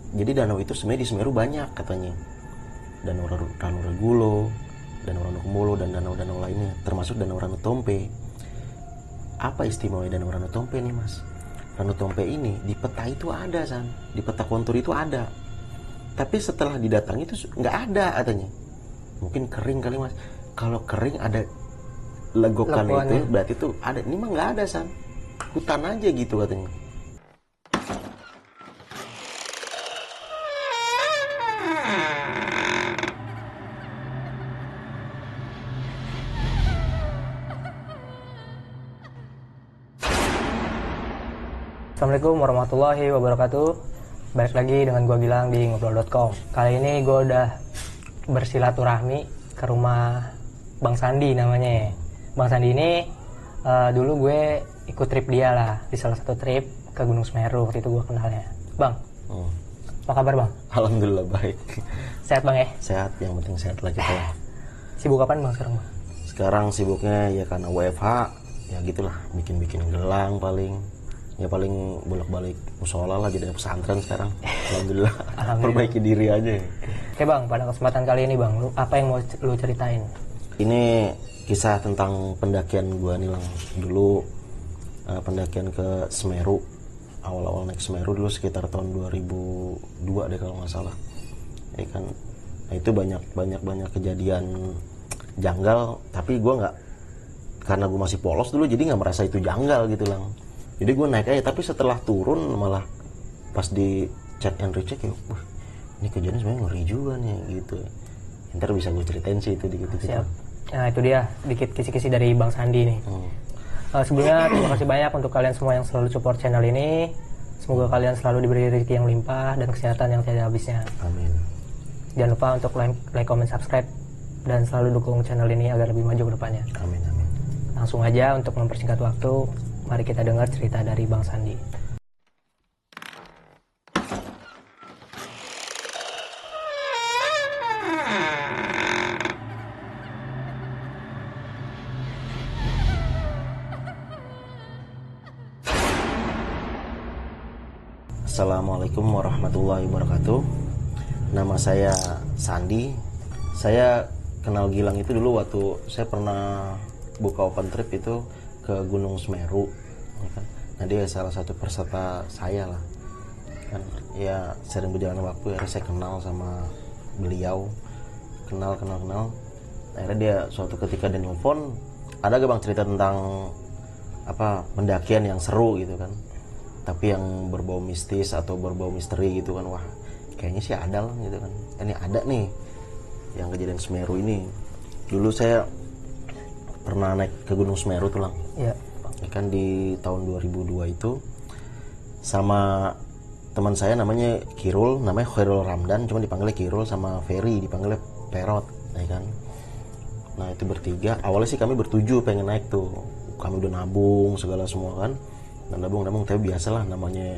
Jadi danau itu sebenarnya di Semeru banyak katanya. Danau Ranu Regulo, Danau Ranu Kemolo, dan danau-danau lainnya, termasuk Danau Ranu Tompe. Apa istimewa Danau Ranu Tompe nih mas? Ranu Tompe ini di peta itu ada San, di peta kontur itu ada. Tapi setelah didatangi itu nggak ada katanya. Mungkin kering kali mas. Kalau kering ada legokan itu, berarti itu ada. Ini mah nggak ada San, hutan aja gitu katanya. Assalamualaikum warahmatullahi wabarakatuh. Balik lagi dengan gue Gilang di ngobrol.com. Kali ini gue udah bersilaturahmi ke rumah Bang Sandi namanya. Bang Sandi ini dulu gue ikut trip dia lah, di salah satu trip ke Gunung Semeru. Waktu itu gue kenalnya. Bang, apa kabar Bang? Alhamdulillah baik. Sehat Bang ya? Sehat, yang penting sehat lah kita. Sibuk kapan Bang sekarang Bang? Sekarang sibuknya ya karena WFH, ya gitulah, bikin-bikin gelang paling. Ya paling bolak-balik musola lah, jadi pesantren sekarang. Alhamdulillah. Perbaiki diri aja. Oke Bang, pada kesempatan kali ini Bang, apa yang mau lu ceritain? Ini kisah tentang pendakian gua nih Lang. Dulu pendakian ke Semeru. Awal-awal naik Semeru dulu sekitar tahun 2002 deh kalau nggak salah. Ya kan. Nah, itu banyak kejadian janggal, tapi gua nggak, karena gua masih polos dulu jadi nggak merasa itu janggal gitu Lang. Jadi gue naik aja, tapi setelah turun malah pas di check and recheck ya, ini kejadian sebenarnya ngeri juga nih gitu. Ntar bisa gue ceritain sih itu dikit-dikit. Siap. Nah itu dia sedikit kisi-kisi dari Bang Sandi nih. Sebelumnya terima kasih banyak untuk kalian semua yang selalu support channel ini. Semoga kalian selalu diberi rezeki yang limpah dan kesehatan yang tiada habisnya. Amin. Jangan lupa untuk like, comment, subscribe dan selalu dukung channel ini agar lebih maju ke depannya. Amin, amin. Langsung aja untuk mempersingkat waktu, mari kita dengar cerita dari Bang Sandi. Assalamualaikum warahmatullahi wabarakatuh. Nama saya Sandi. Saya kenal Gilang itu dulu waktu saya pernah buka open trip itu ke Gunung Semeru, ya kan? Nah dia salah satu peserta saya lah, kan? Ya sering berjalan waktu, akhirnya saya kenal sama beliau, kenal. Akhirnya dia suatu ketika dia nelfon, ada gak bang cerita tentang apa pendakian yang seru gitu kan, tapi yang berbau mistis atau berbau misteri gitu kan. Wah kayaknya sih ada lah gitu kan. Ini ada nih yang kejadian Semeru ini. Dulu saya pernah naik ke Gunung Semeru tuh Lang. Iya. Kan di tahun 2002 itu sama teman saya namanya Kirul, namanya Khairul Ramdan, cuma dipanggilnya Kirul, sama Ferry dipanggilnya Perot, ya kan. Nah itu bertiga, awalnya sih kami bertujuh pengen naik tuh. Kami udah nabung segala semua kan. Dan nabung, tapi biasalah namanya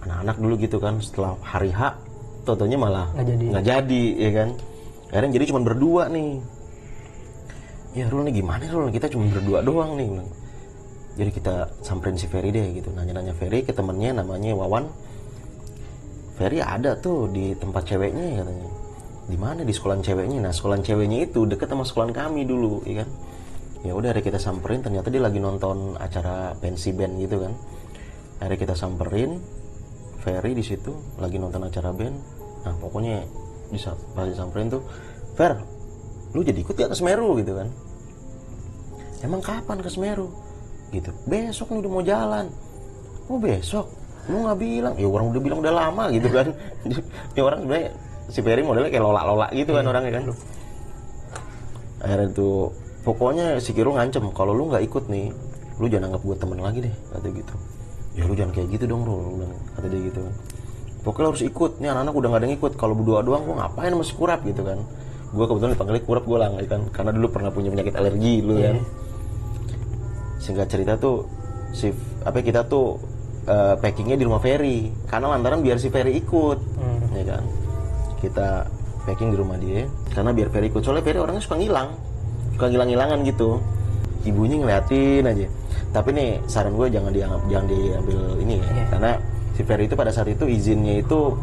anak-anak dulu gitu kan. Setelah hari H, totonya malah nggak jadi, ya kan. Akhirnya jadi cuma berdua nih. Ya Rul nih gimana Rul, kita cuma berdua doang nih. Jadi kita samperin si Ferry deh gitu, nanya Ferry ke temennya namanya Wawan. Ferry ada tuh di tempat ceweknya katanya. Di mana? Di sekolahan ceweknya. Nah sekolahan ceweknya itu deket sama sekolahan kami dulu, ya kan. Ya udah akhirnya kita samperin, ternyata dia lagi nonton acara pensi band gitu kan. Akhirnya kita samperin Ferry di situ lagi nonton acara band. Nah pokoknya pas disamperin tuh, Fer, lu jadi ikut gak ke Semeru gitu kan. Emang kapan ke Semeru gitu? Besok nih udah mau jalan. Oh besok? Lu gak bilang? Ya orang udah bilang udah lama gitu kan. Ini orang sebenarnya si Ferry modelnya kayak lola gitu kan orangnya kan. Akhirnya tuh pokoknya si Kiro ngancem, kalau lu gak ikut nih, lu jangan anggap gue temen lagi deh, kata gitu. Ya lu jangan kayak gitu dong Rul, kata dia gitu kan. Pokoknya harus ikut, nih anak-anak udah gak ada yang ikut. Kalau berdua doang gue ngapain masih kurap gitu kan. Gue kebetulan dipanggilnya kurap gue Lang kan, karena dulu pernah punya penyakit alergi dulu kan. Singkat cerita tuh kita tuh packingnya di rumah Ferry, karena lantaran biar si Ferry ikut, ya kan. Kita packing di rumah dia karena biar Ferry ikut, soalnya Ferry orangnya suka ngilang-ngilangan gitu. Ibunya ngeliatin aja. Tapi nih saran gue jangan diambil ini ya, karena si Ferry itu pada saat itu izinnya itu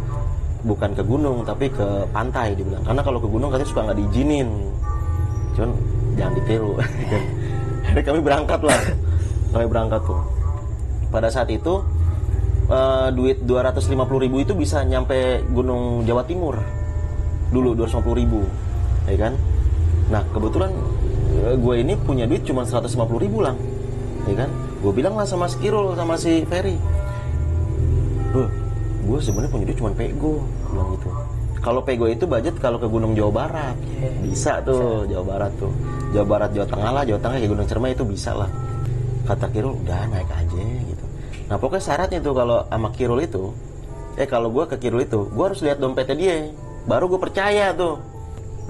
bukan ke gunung tapi ke pantai dia bilang, karena kalau ke gunung katanya suka nggak diizinin, cuman jangan ditiru. Jadi kami berangkat tuh. Pada saat itu duit 250.000 itu bisa nyampe Gunung Jawa Timur dulu, 250.000 ya kan. Nah kebetulan gue ini punya duit cuma 150.000 lah ya kan. Gue bilang lah sama si Kirul sama si Ferry, gue sebenarnya punya duit cuma pego, bilang gitu. Kalau pego itu budget kalau ke Gunung Jawa Barat bisa tuh, Jawa Barat tuh, Jawa Barat, Jawa Tengah lah, Jawa Tengah kayak Gunung Cermai itu bisa lah. Kata Kirul udah naik aja gitu. Nah pokoknya syaratnya tuh kalau sama Kirul itu, kalau gue ke Kirul itu, gue harus lihat dompetnya dia, baru gue percaya tuh.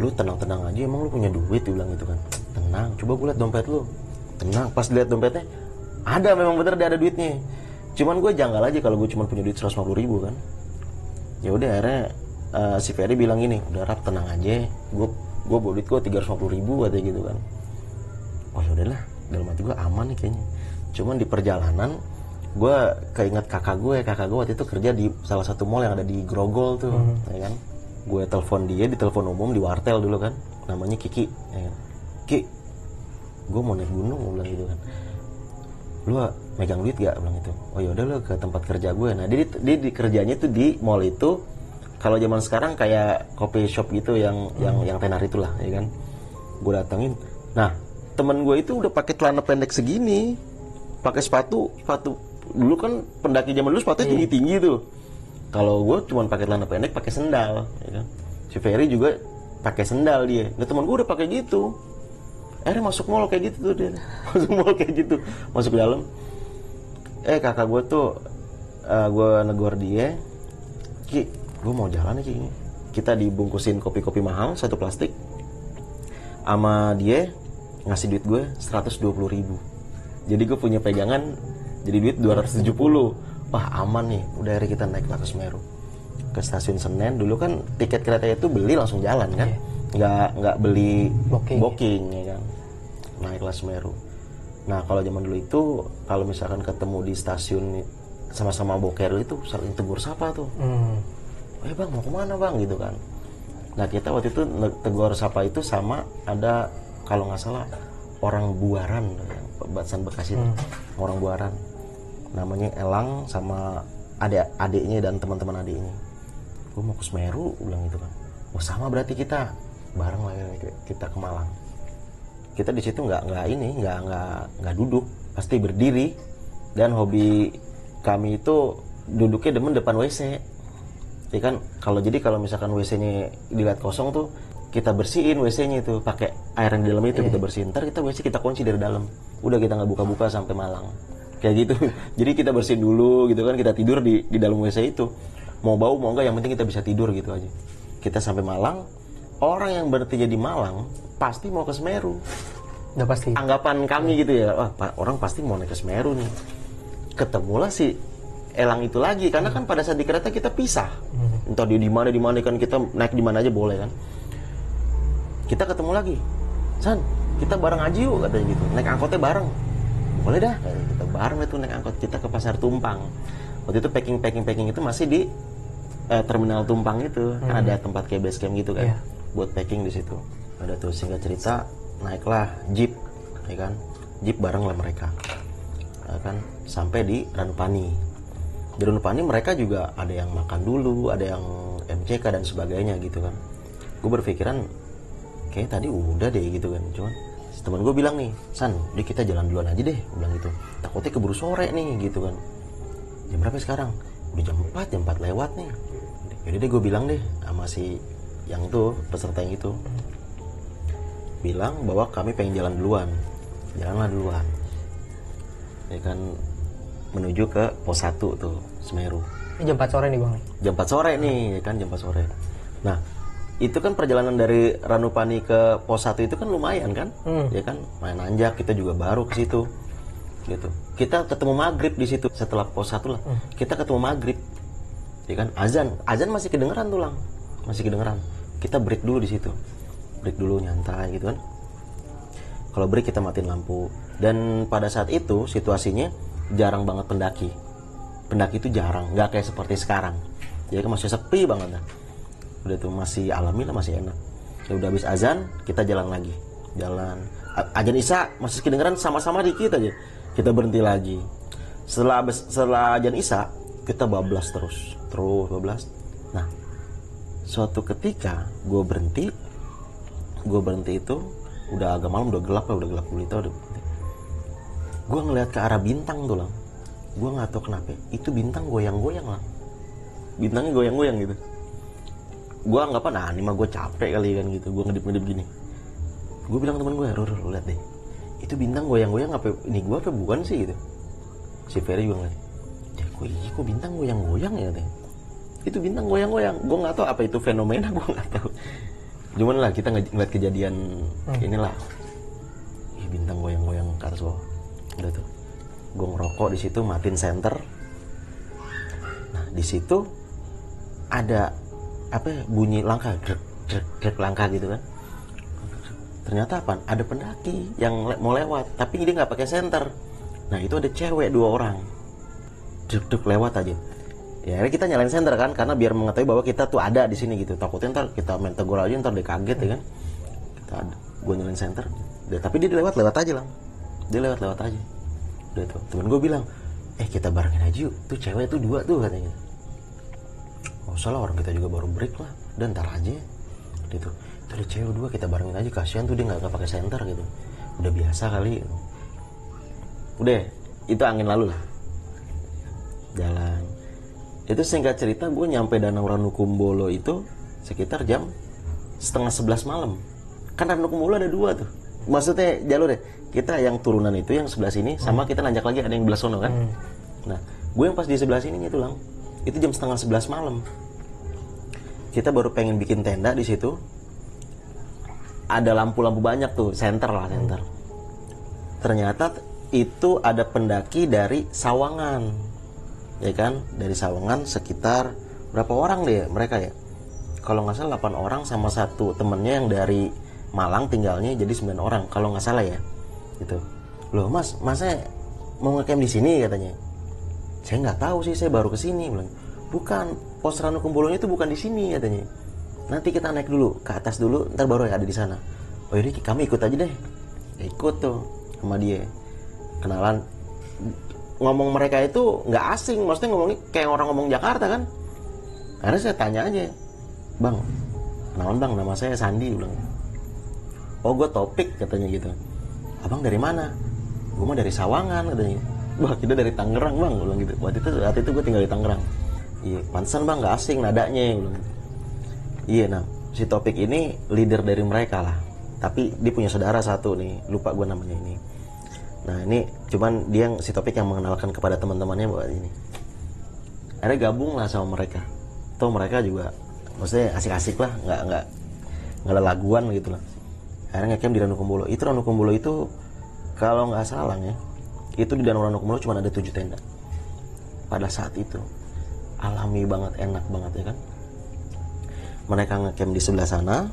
Lu tenang-tenang aja, emang lu punya duit, dia bilang gitu kan. Tenang, coba gue lihat dompet lu. Tenang, pas lihat dompetnya, ada, memang bener dia ada duitnya. Cuman gue janggal aja kalau gue cuma punya duit 150.000 kan. Ya udah akhirnya si Ferry bilang gini, udah Rap tenang aja, gue bawa duit gue 350.000 katanya gitu kan. Oh ya udahlah, dalam hati gue aman nih kayaknya. Cuman di perjalanan gue keinget kakak gue waktu itu kerja di salah satu mall yang ada di Grogol tuh, ya kan. Gue telepon dia di telepon umum di wartel dulu kan, namanya Kiki, ya kan. Ki, gue mau naik gunung, gue bilang gitu kan. Lu megang duit gak, bilang gitu. Oh yaudah lu ke tempat kerja gue. Nah dia di kerjanya tuh di mall itu, kalau zaman sekarang kayak coffee shop gitu yang tenar itulah, ya kan. Gue datengin, nah temen gue itu udah pakai celana pendek segini, pakai sepatu dulu kan pendaki zaman dulu sepatunya tinggi tuh. Kalau gue cuma pakai celana pendek, pakai sendal, ya kan. Si Ferry juga pakai sendal dia. Nah teman gue udah pakai gitu. Akhirnya masuk mall kayak gitu tuh dia. Masuk mall kayak gitu, masuk ke dalam. Kakak gue tuh, gue negor dia, Ki, gue mau jalan nih Ki. Kita dibungkusin kopi-kopi mahal satu plastik. Sama dia ngasih duit gue 120.000. Jadi gue punya pegangan jadi duit 270. Wah aman nih, udah hari kita naiklah ke Semeru, ke stasiun Senen. Dulu kan tiket kereta itu beli langsung jalan kan, nggak beli booking ya kan. Naiklah Semeru. Nah kalau zaman dulu itu kalau misalkan ketemu di stasiun sama-sama boker itu saling tegur sapa tuh. Bang mau kemana bang gitu kan. Nah kita waktu itu tegur sapa itu sama ada kalau nggak salah orang Buaran, Batasan Bekasi itu, orang Buaran. Namanya Elang sama adiknya dan teman-teman adiknya. Gue mau ke Semeru, bilang gitu kan. Oh sama berarti kita bareng lah ya, kita ke Malang. Kita di situ nggak duduk, pasti berdiri. Dan hobi kami itu duduknya depan WC. Ya kan kalau misalkan WC-nya dilihat kosong tuh, kita bersihin WC-nya itu pakai air yang di dalam itu kita bersihin. Ntar kita WC kita kunci dari dalam. Udah kita nggak buka-buka sampai Malang. Kayak gitu. Jadi kita bersihin dulu gitu kan, kita tidur di dalam WC itu. Mau bau mau enggak yang penting kita bisa tidur gitu aja. Kita sampai Malang, orang yang berarti jadi Malang pasti mau ke Semeru. Udah pasti. Anggapan kami gitu ya, wah orang pasti mau naik ke Semeru nih. Ketemulah si Elang itu lagi karena kan pada saat di kereta kita pisah. Entah dia di mana kan, kita naik di mana aja boleh kan. Kita ketemu lagi. San, kita bareng aja yuk katanya gitu. Naik angkotnya bareng. Boleh dah, kita bareng itu naik angkot. Kita ke Pasar Tumpang. Waktu itu packing itu masih di terminal Tumpang itu. Kan ada tempat kayak base camp gitu kan. Buat packing di situ. Ada tuh singkat cerita, naiklah jeep, ya kan. Jeep bareng lah mereka. Ya kan, sampai di Ranupani. Di Ranupani mereka juga ada yang makan dulu, ada yang MCK dan sebagainya gitu kan. Gue berpikiran kayak tadi udah deh gitu kan. Cuman teman gue bilang nih, San, deh kita jalan duluan aja deh, bilang gitu. Takutnya keburu sore nih gitu kan. Jam berapa sekarang? Udah jam 4 lewat nih. Jadi deh gue bilang deh sama si yang tuh peserta yang itu, bilang bahwa kami pengen jalan duluan. Jalanlah duluan. Ya kan, menuju ke pos 1 tuh, Semeru. Ini jam 4 sore nih bang? Jam 4 sore nih, ya kan jam 4 sore. Nah, itu kan perjalanan dari Ranupani ke pos 1 itu kan lumayan kan, ya kan, main nanjak, kita juga baru ke situ, gitu. Kita ketemu maghrib di situ setelah pos 1 lah, kita ketemu maghrib, ya kan, azan masih kedengeran tuh lang, masih kedengeran. Kita break dulu di situ, break dulu nyantai gitu kan. Kalau break kita matiin lampu. Dan pada saat itu situasinya jarang banget pendaki itu jarang, nggak kayak seperti sekarang. jadi kan masih sepi banget lah. Udah tuh masih alami lah, masih enak. Ya udah habis azan kita jalan lagi, azan isya masih kedengeran sama-sama dikit aja, kita berhenti lagi. Setelah azan isya kita bablas terus bablas. Nah suatu ketika gue berhenti itu udah agak malam, udah gelap gulita, udah berhenti. Gue ngeliat ke arah bintang tuh lah, gue nggak tahu kenapa itu bintang goyang-goyang lah, bintangnya goyang-goyang gitu. Gue anggapan ini mah gue capek kali kan gitu, gue ngedip gini. Gue bilang temen gue, Rul lihat deh, itu bintang goyang-goyang, apa ini gue apa bukan sih gitu. Si Ferry juga ngeliat, kok bintang goyang-goyang ya deh, itu bintang goyang-goyang. Gue nggak tahu apa itu fenomena, gue nggak tahu. Cuman lah kita ngeliat kejadian inilah, bintang goyang-goyang ke atas bawah. Udah tuh, gue ngerokok di situ, matiin senter. Nah di situ ada bunyi langkah, grek langkah gitu kan. Ternyata apa? Ada pendaki yang mau lewat, tapi dia nggak pakai senter. Nah itu ada cewek 2 orang, dek lewat aja. Ya akhirnya kita nyalain senter kan, karena biar mengetahui bahwa kita tuh ada di sini gitu. Takutnya ntar kita main tegur aja, ntar dia kaget ya kan. Gue nyalain senter, tapi dia lewat aja lah. Dia lewat aja. Udah tuh, temen gue bilang, kita barengin aja yuk. Tuh cewek tuh 2 tuh katanya. Oh salah, orang kita juga baru break lah, dan ntar aja. Gitu. Itu ada cewek 2, kita barengin aja. Kasihan tuh dia nggak pakai senter gitu. Udah biasa kali. Gitu. Udah, itu angin lalu lah. Jalan. Itu singkat cerita gue nyampe Danau Ranukumbolo itu sekitar jam 10:30 malam. Kan Ranukumbolo ada 2 tuh. Maksudnya jalur deh. Kita yang turunan itu yang sebelah sini, sama kita nanjak lagi ada yang belah sono kan. Nah, gue yang pas di sebelah sini itu lang. Itu jam 10:30 malam. Kita baru pengen bikin tenda di situ. Ada lampu-lampu banyak tuh, senter. Ternyata itu ada pendaki dari Sawangan. Ya kan, dari Sawangan sekitar berapa orang deh mereka ya? Kalau nggak salah 8 orang sama satu temennya yang dari Malang tinggalnya, jadi 9 orang kalau nggak salah ya. Gitu. Loh mas, masa mau ngecamp di sini katanya? Saya nggak tahu sih, saya baru kesini. Bilang, bukan, pos Ranukumbolonya itu bukan di sini katanya. Nanti kita naik dulu ke atas dulu, ntar baru ya ada di sana. Oh yaudah kami ikut aja deh. Ikut tuh sama dia, kenalan. Ngomong mereka itu nggak asing, maksudnya ngomongnya kayak orang ngomong Jakarta kan. Akhirnya saya tanya aja, bang, kenalan bang, nama saya Sandi. Bilang, oh gue Topik katanya gitu. Abang dari mana? Gue mah dari Sawangan katanya. Wah kita dari Tangerang bang, bilang gitu. Waktu itu gue tinggal di Tangerang. Iya, pantesan bang nggak asing nadanya. Bilang. Iya, nah si Topik ini leader dari mereka lah. Tapi dia punya saudara satu nih, lupa gue namanya ini. Nah ini cuman dia si Topik yang mengenalkan kepada teman-temannya bahwa ini. Akhirnya gabung lah sama mereka. Tuh mereka juga, maksudnya asik-asik lah, nggak laguan gitu lah. Akhirnya ngecamp di Ranukumbolo. Itu Ranukumbolo itu kalau nggak salah ya, itu di Danau Ranukumbolo cuma ada 7 tenda. Pada saat itu alami banget, enak banget ya kan. Mereka ngecamp di sebelah sana,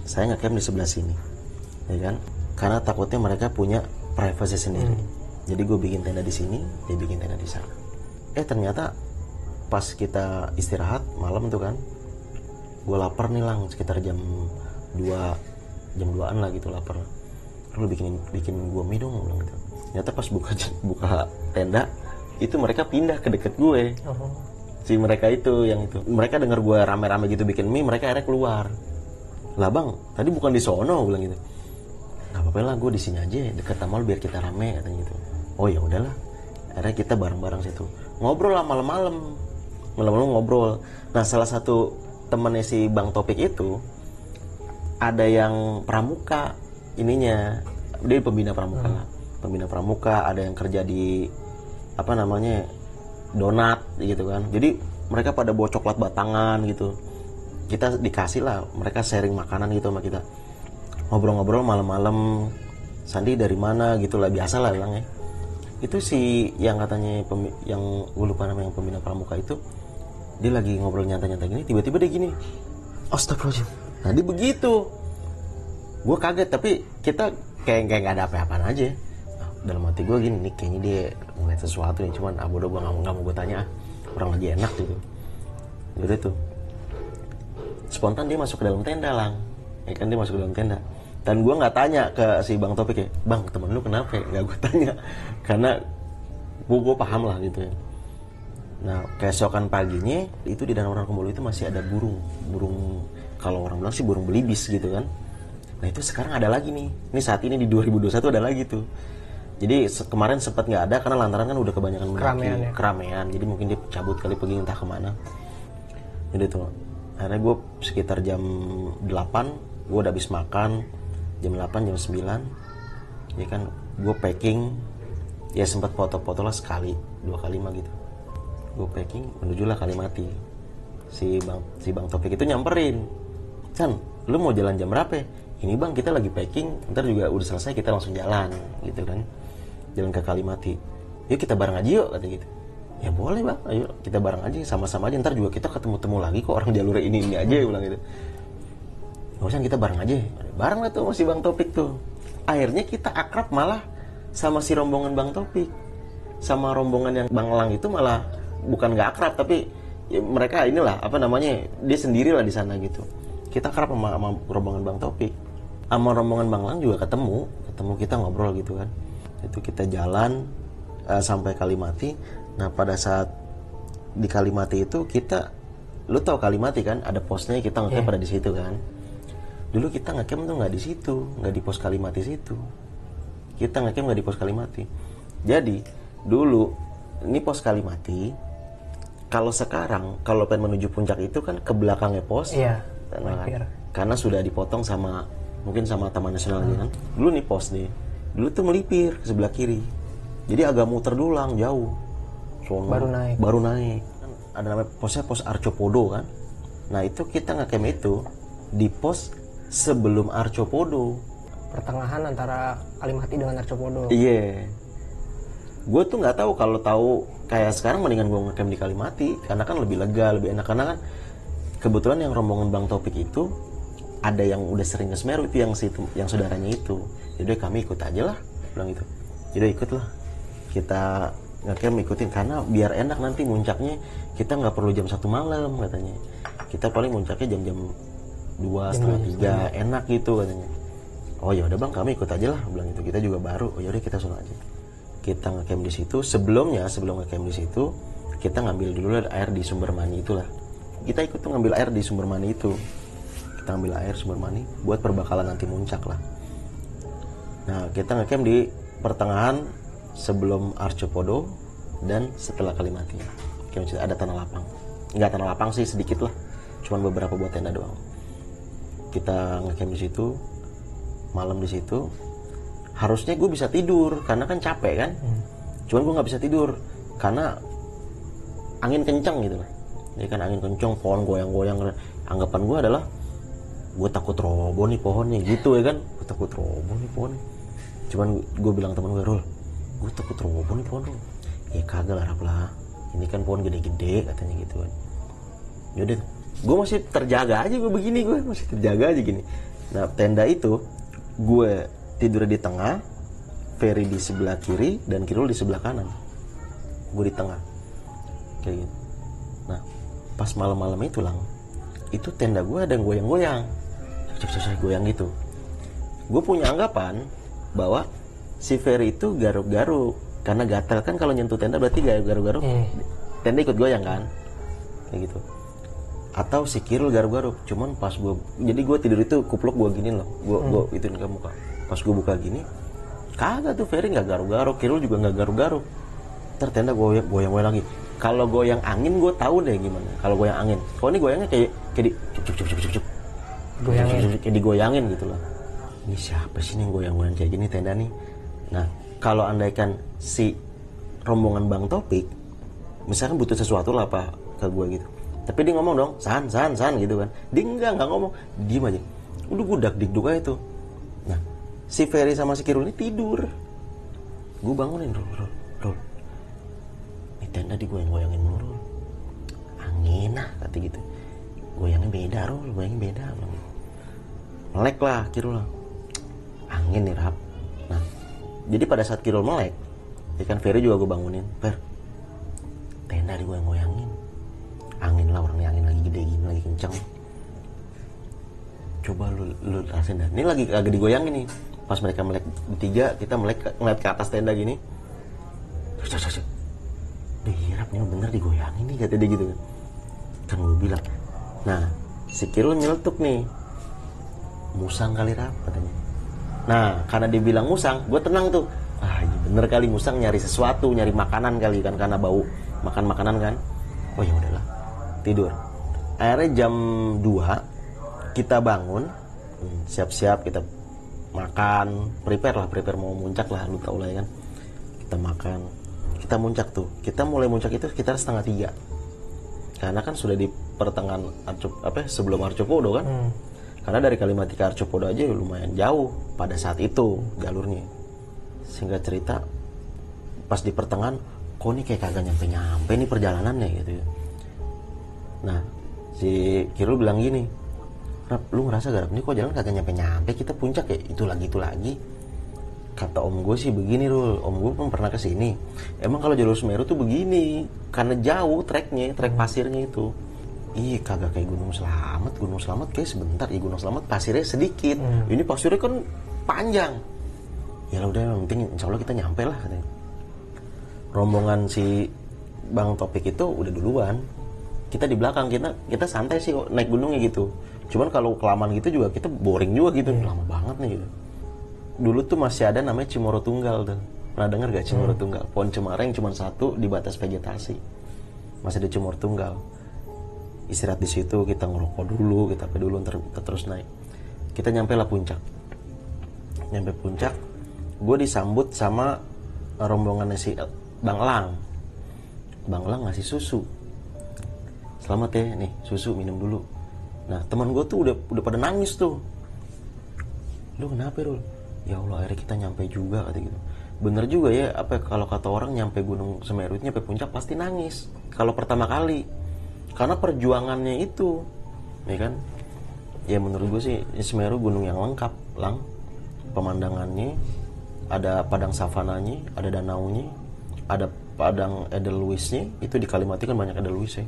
saya ngecamp di sebelah sini, ya kan. Karena takutnya mereka punya privacy sendiri. Jadi gue bikin tenda di sini, dia bikin tenda di sana. Ternyata pas kita istirahat malam tuh kan, gue lapar nih lang, sekitar jam 2-an lah gitu, lapar. Lu bikin gue mie dong, bilang gitu. Ternyata pas buka tenda itu mereka pindah ke deket gue. Si mereka itu yang itu, mereka dengar gue rame-rame gitu bikin mie, mereka akhirnya keluar. Lah bang, tadi bukan di sono, bilang gitu. Nggak apa-apa lah, gue di sini aja deket tamal biar kita rame katanya gitu. Oh ya udahlah, akhirnya kita bareng-bareng situ ngobrol lah malam-malam ngobrol. Nah salah satu temennya si Bang Topik itu ada yang pramuka ininya, dia pembina pramuka lah, pembina pramuka, ada yang kerja di apa namanya donat gitu kan. Jadi mereka pada bawa coklat batangan gitu, kita dikasih lah, mereka sharing makanan gitu sama kita, ngobrol-ngobrol malam-malam. Sandi dari mana gitu lah, biasa lah bilang ya. Itu si yang katanya yang gue lupa nama yang pembina pramuka itu, dia lagi ngobrol nyantai-nyantai gini, tiba-tiba dia gini, astagfirullahaladzim. Nah dia begitu, gue kaget, tapi kita kayak nggak ada apa-apaan aja. Nah, dalam hati gue gini, nih kayaknya dia ngeliat sesuatu yang cuman bodoh, gue nggak mau gue tanya, orang lagi enak gitu. Jadi tuh spontan dia masuk ke dalam tenda lang, ya kan, dia masuk ke dalam tenda. Dan gue nggak tanya ke si Bang Topik ya, bang temen lu kenapa ya? Nggak gue tanya, karena gue paham lah gitu ya. Nah keesokan paginya itu di Danau Rangkumbolo itu masih ada burung kalau orang bilang sih burung belibis gitu kan. Nah itu sekarang ada lagi nih, ini saat ini di 2021 ada lagi tuh. Jadi kemarin sempat nggak ada karena lantaran kan udah kebanyakan mendaki, keramaian, jadi mungkin dia cabut kali pergi entah kemana. Jadi tuh akhirnya gue sekitar jam 8 gue udah habis makan, jam 8 jam 9 ya kan, gue packing ya, sempat foto-foto lah sekali 2 kali mah gitu. Gue packing menuju lah Kalimati. Si bang Topik itu nyamperin, Chan lu mau jalan jam berapa ya? Ini bang kita lagi packing, ntar juga udah selesai kita langsung jalan gitu kan, jalan ke Kalimati. Yuk kita bareng aja yuk, kata gitu. Ya boleh bang, ayo kita bareng aja, sama-sama aja, ntar juga kita ketemu lagi kok, orang jalur ini aja ya, bilang gitu. Urusan kita bareng aja, bareng lah tuh masih Bang Topik tuh. Akhirnya kita akrab malah sama si rombongan Bang Topik, sama rombongan yang Bang Elang itu malah bukan nggak akrab, tapi ya mereka inilah apa namanya, dia sendirilah di sana gitu. Kita akrab sama rombongan Bang Topik, sama rombongan Bang Elang juga ketemu kita ngobrol gitu kan. Itu kita jalan sampai Kalimati. Nah pada saat di Kalimati itu kita, lu tau Kalimati kan, ada posnya, kita ngecamp pada di situ kan. Dulu kita ngecamp tuh nggak di situ, nggak di pos Kalimati situ. Kita ngecamp nggak di pos Kalimati. Jadi dulu ini pos Kalimati. Kalau sekarang kalau pengen menuju puncak itu kan ke belakangnya pos, karena sudah dipotong sama mungkin sama Taman Nasional kan. Dulu nih pos nih, dulu tuh melipir ke sebelah kiri. Jadi agak muter dulang jauh. Baru naik. Ada namanya posnya pos Arcopodo kan. Nah itu kita ngecamp itu di pos sebelum Arcopodo, pertengahan antara Kalimati dengan Arcopodo. Iya. Gue tuh nggak tahu, kalau tahu kayak sekarang mendingan gue ngecamp di Kalimati karena kan lebih lega, lebih enak. Karena kan kebetulan yang rombongan Bang Topik itu ada yang udah sering ke Semeru, itu yang saudaranya itu. Jadi kami ikut aja lah, bilang gitu. Jadi ikutlah kita ngecamp, ikutin, karena biar enak nanti muncaknya kita nggak perlu jam 1 malam katanya. Kita paling muncaknya jam-jam 2, setengah 3, enak gitu katanya. Oh ya udah bang, kami ikut aja lah, bilang itu. Kita juga baru, oh yaudah kita langsung aja. Kita ngecamp di situ. Sebelum ngecamp di situ kita ngambil dulu air di sumber mani itulah. Kita ikut tuh ngambil air di sumber mani itu. Kita ambil air sumber mani buat perbakalan nanti muncak lah. Nah kita ngecamp di pertengahan sebelum Arcopodo dan setelah Kalimati. Ada tanah lapang. Enggak tanah lapang sih, sedikit lah. Cuman beberapa buat tenda doang. Kita ngecamp di situ, malam di situ. Harusnya gue bisa tidur karena kan capek kan. Cuman gue nggak bisa tidur karena angin kencang gitu lah. Jadi kan angin kencang, pohon goyang-goyang. Anggapan gue adalah gue takut roboh nih pohonnya gitu ya kan. Gue takut roboh nih pohonnya. Cuman gue bilang teman gue, Rul, gue takut roboh nih pohon. Ya kagak lah, ini kan pohon gede-gede katanya gitu kan. Yaudah, gue masih terjaga aja, gue begini, gue masih terjaga aja gini. Nah tenda itu gue tidur di tengah, Ferry di sebelah kiri dan Kirul di sebelah kanan. Gue di tengah kayak gitu. Nah pas malam-malam itu lang, itu tenda gue ada yang goyang-goyang, goyang gitu. Gue punya anggapan bahwa si Ferry itu garuk-garuk karena gatal kan, kalau nyentuh tenda berarti garuk-garuk, tenda ikut goyang kan, kayak gitu. Atau si Kirul garuk-garuk. Cuman pas gue, jadi gue tidur itu kupluk gue gini loh, gue ituin ke muka. Pas gue buka gini, kagak tuh, Ferry nggak garuk-garuk, Kirul juga nggak garuk-garuk. Ntar tenda goyang-goyang lagi. Kalau goyang angin gue tahu deh gimana. Kalau goyang angin, kalau ini goyangnya kayak di cup, kayak digoyangin gitu loh. Ini siapa sih nih yang goyang-goyang kayak gini tenda nih? Nah, kalau andaikan si rombongan Bang Topik misalkan butuh sesuatu lah apa ke gue gitu, tapi dia ngomong dong, san gitu kan. Dia nggak ngomong, diem aja. Udah gue dak-dikduk aja tuh. Nah, si Ferry sama si Kirul ini tidur. Gue bangunin, Rul. Ini tenda digoyang-goyangin mulu. Angin lah, kata gitu. Goyangnya beda, Rul, goyangnya beda. Melek lah Kirul lah. Angin nih, Rap. Nah, jadi pada saat Kirul melek, ikan Ferry juga gue bangunin. Fer, tenda digoyang-goyangin. Angin lah, orangnya angin lagi. coba lu rasain dah. Ini lagi digoyang ini. Pas mereka melek bertiga, kita ngeliat ke atas tenda gini. Terus dihirap nih bener digoyangin nih, kata dia gitu kan gue bilang. Nah si Kirul nyeletuk nih, musang kali Rap katanya. Nah karena dia bilang musang, gue tenang tuh. Iya bener kali musang nyari sesuatu, nyari makanan kali kan, karena bau makan makanan kan. Oh ya udahlah, tidur. Akhirnya jam 2 kita bangun, siap-siap kita makan, prepare mau muncak lah, lu tau lah ya kan. Kita makan, kita muncak tuh. Kita mulai muncak itu sekitar 2:30, karena kan sudah di pertengahan sebelum Arcopodo kan. Karena dari Kalimati ke Arcopodo aja lumayan jauh pada saat itu jalurnya. Singkat cerita, pas di pertengahan, kok nih kayak kagak nyampe nih perjalanannya gitu ya. Nah si Kirul bilang gini, Rap, lu ngerasa gak Rap, ini kok jalan kagak nyampe kita puncak ya? Itu lagi. Kata om gue sih begini Rul, om gue pun pernah kesini. Emang kalau jalur Semeru tuh begini, karena jauh trek pasirnya itu. Ih kagak kayak Gunung Selamat kayak sebentar. Gunung Selamat pasirnya sedikit, ini pasirnya kan panjang. Ya udah yang penting insya Allah kita nyampe lah katanya. Rombongan si Bang Topik itu udah duluan, kita di belakang, kita santai sih kok naik gunungnya gitu. Cuman kalau kelamaan gitu juga kita boring juga gitu, lama banget nih gitu. Dulu tuh masih ada namanya Cimoro Tunggal tuh. Pernah dengar gak Cimoro Tunggal? Pohon cemara yang cuma satu di batas vegetasi. Masih ada Cimoro Tunggal. Istirahat di situ, kita ngerokok dulu, kita kita terus naik. Kita nyampe lah puncak. Nyampe puncak, gue disambut sama rombongannya si Bang Lang. Bang Lang ngasih susu. Selamat ya, nih susu minum dulu. Nah teman gue tuh udah pada nangis tuh. Lu kenapa Rul? Ya Allah akhirnya kita nyampe juga kata gitu. Bener juga ya, kalau kata orang nyampe Gunung Semeru itu nyampe puncak pasti nangis kalau pertama kali, karena perjuangannya itu ya kan. Ya menurut gue sih Semeru gunung yang lengkap Lang. Pemandangannya ada padang savananya, ada danaunya, ada padang edelweisnya. Itu di Kalimati kan banyak edelweiss ya.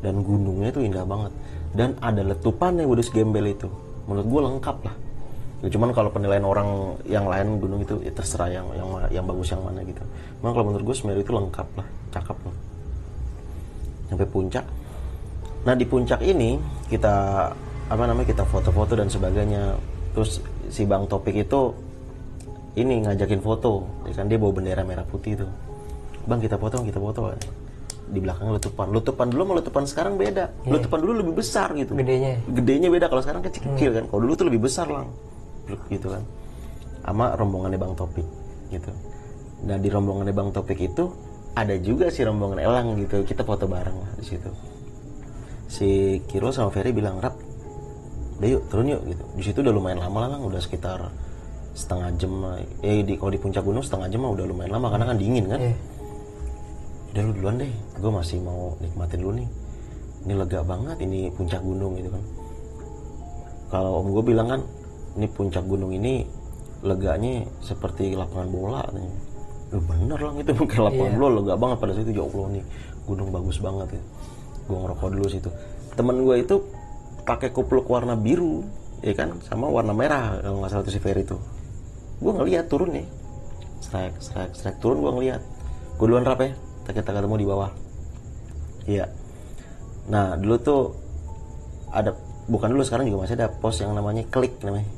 Dan gunungnya itu indah banget. Dan ada letupannya Wudus Gembel itu. Menurut gue lengkap lah. Ya, cuman kalau penilaian orang yang lain gunung itu ya terserah yang bagus yang mana gitu. Memang kalau menurut gue Semeru itu lengkap lah, cakep lah. Sampai puncak. Nah di puncak ini kita kita foto-foto dan sebagainya. Terus si Bang Topik itu ini ngajakin foto, ya kan dia bawa bendera merah putih itu. Bang kita foto. Di belakang letupan dulu sama letupan sekarang beda. Letupan dulu lebih besar gitu. Gedenya beda, kalau sekarang kecil kan. Kalau dulu tuh lebih besar Lang. Gitu kan. Sama rombongannya Bang Topik gitu. Nah di rombongannya Bang Topik itu ada juga si rombongan Elang gitu. Kita foto bareng lah di situ. Si Kirul sama Ferry bilang, Rap, udah yuk turun yuk gitu. Di situ udah lumayan lama lah Lang, udah sekitar setengah jam. Kalau di puncak gunung setengah jam udah lumayan lama karena kan dingin kan. Udah lu duluan deh, gue masih mau nikmatin dulu nih. Ini lega banget, ini puncak gunung gitu kan. Kalau om gue bilang kan, ini puncak gunung ini leganya seperti lapangan bola. Bener Lang, itu bukan lapangan bola, lega banget pada situ. Ya Allah nih, gunung bagus banget ya. Gue ngerokok dulu situ. Temen gue itu pakai kupluk warna biru, ya kan, sama warna merah kalau nggak salah itu si Ferry itu. Gue ngeliat turun nih, strike turun, gue ngeliat. Gue duluan Rap ya. Kita ketemu di bawah. Iya. Nah dulu tuh ada, bukan dulu, sekarang juga masih ada pos yang namanya Klik namanya.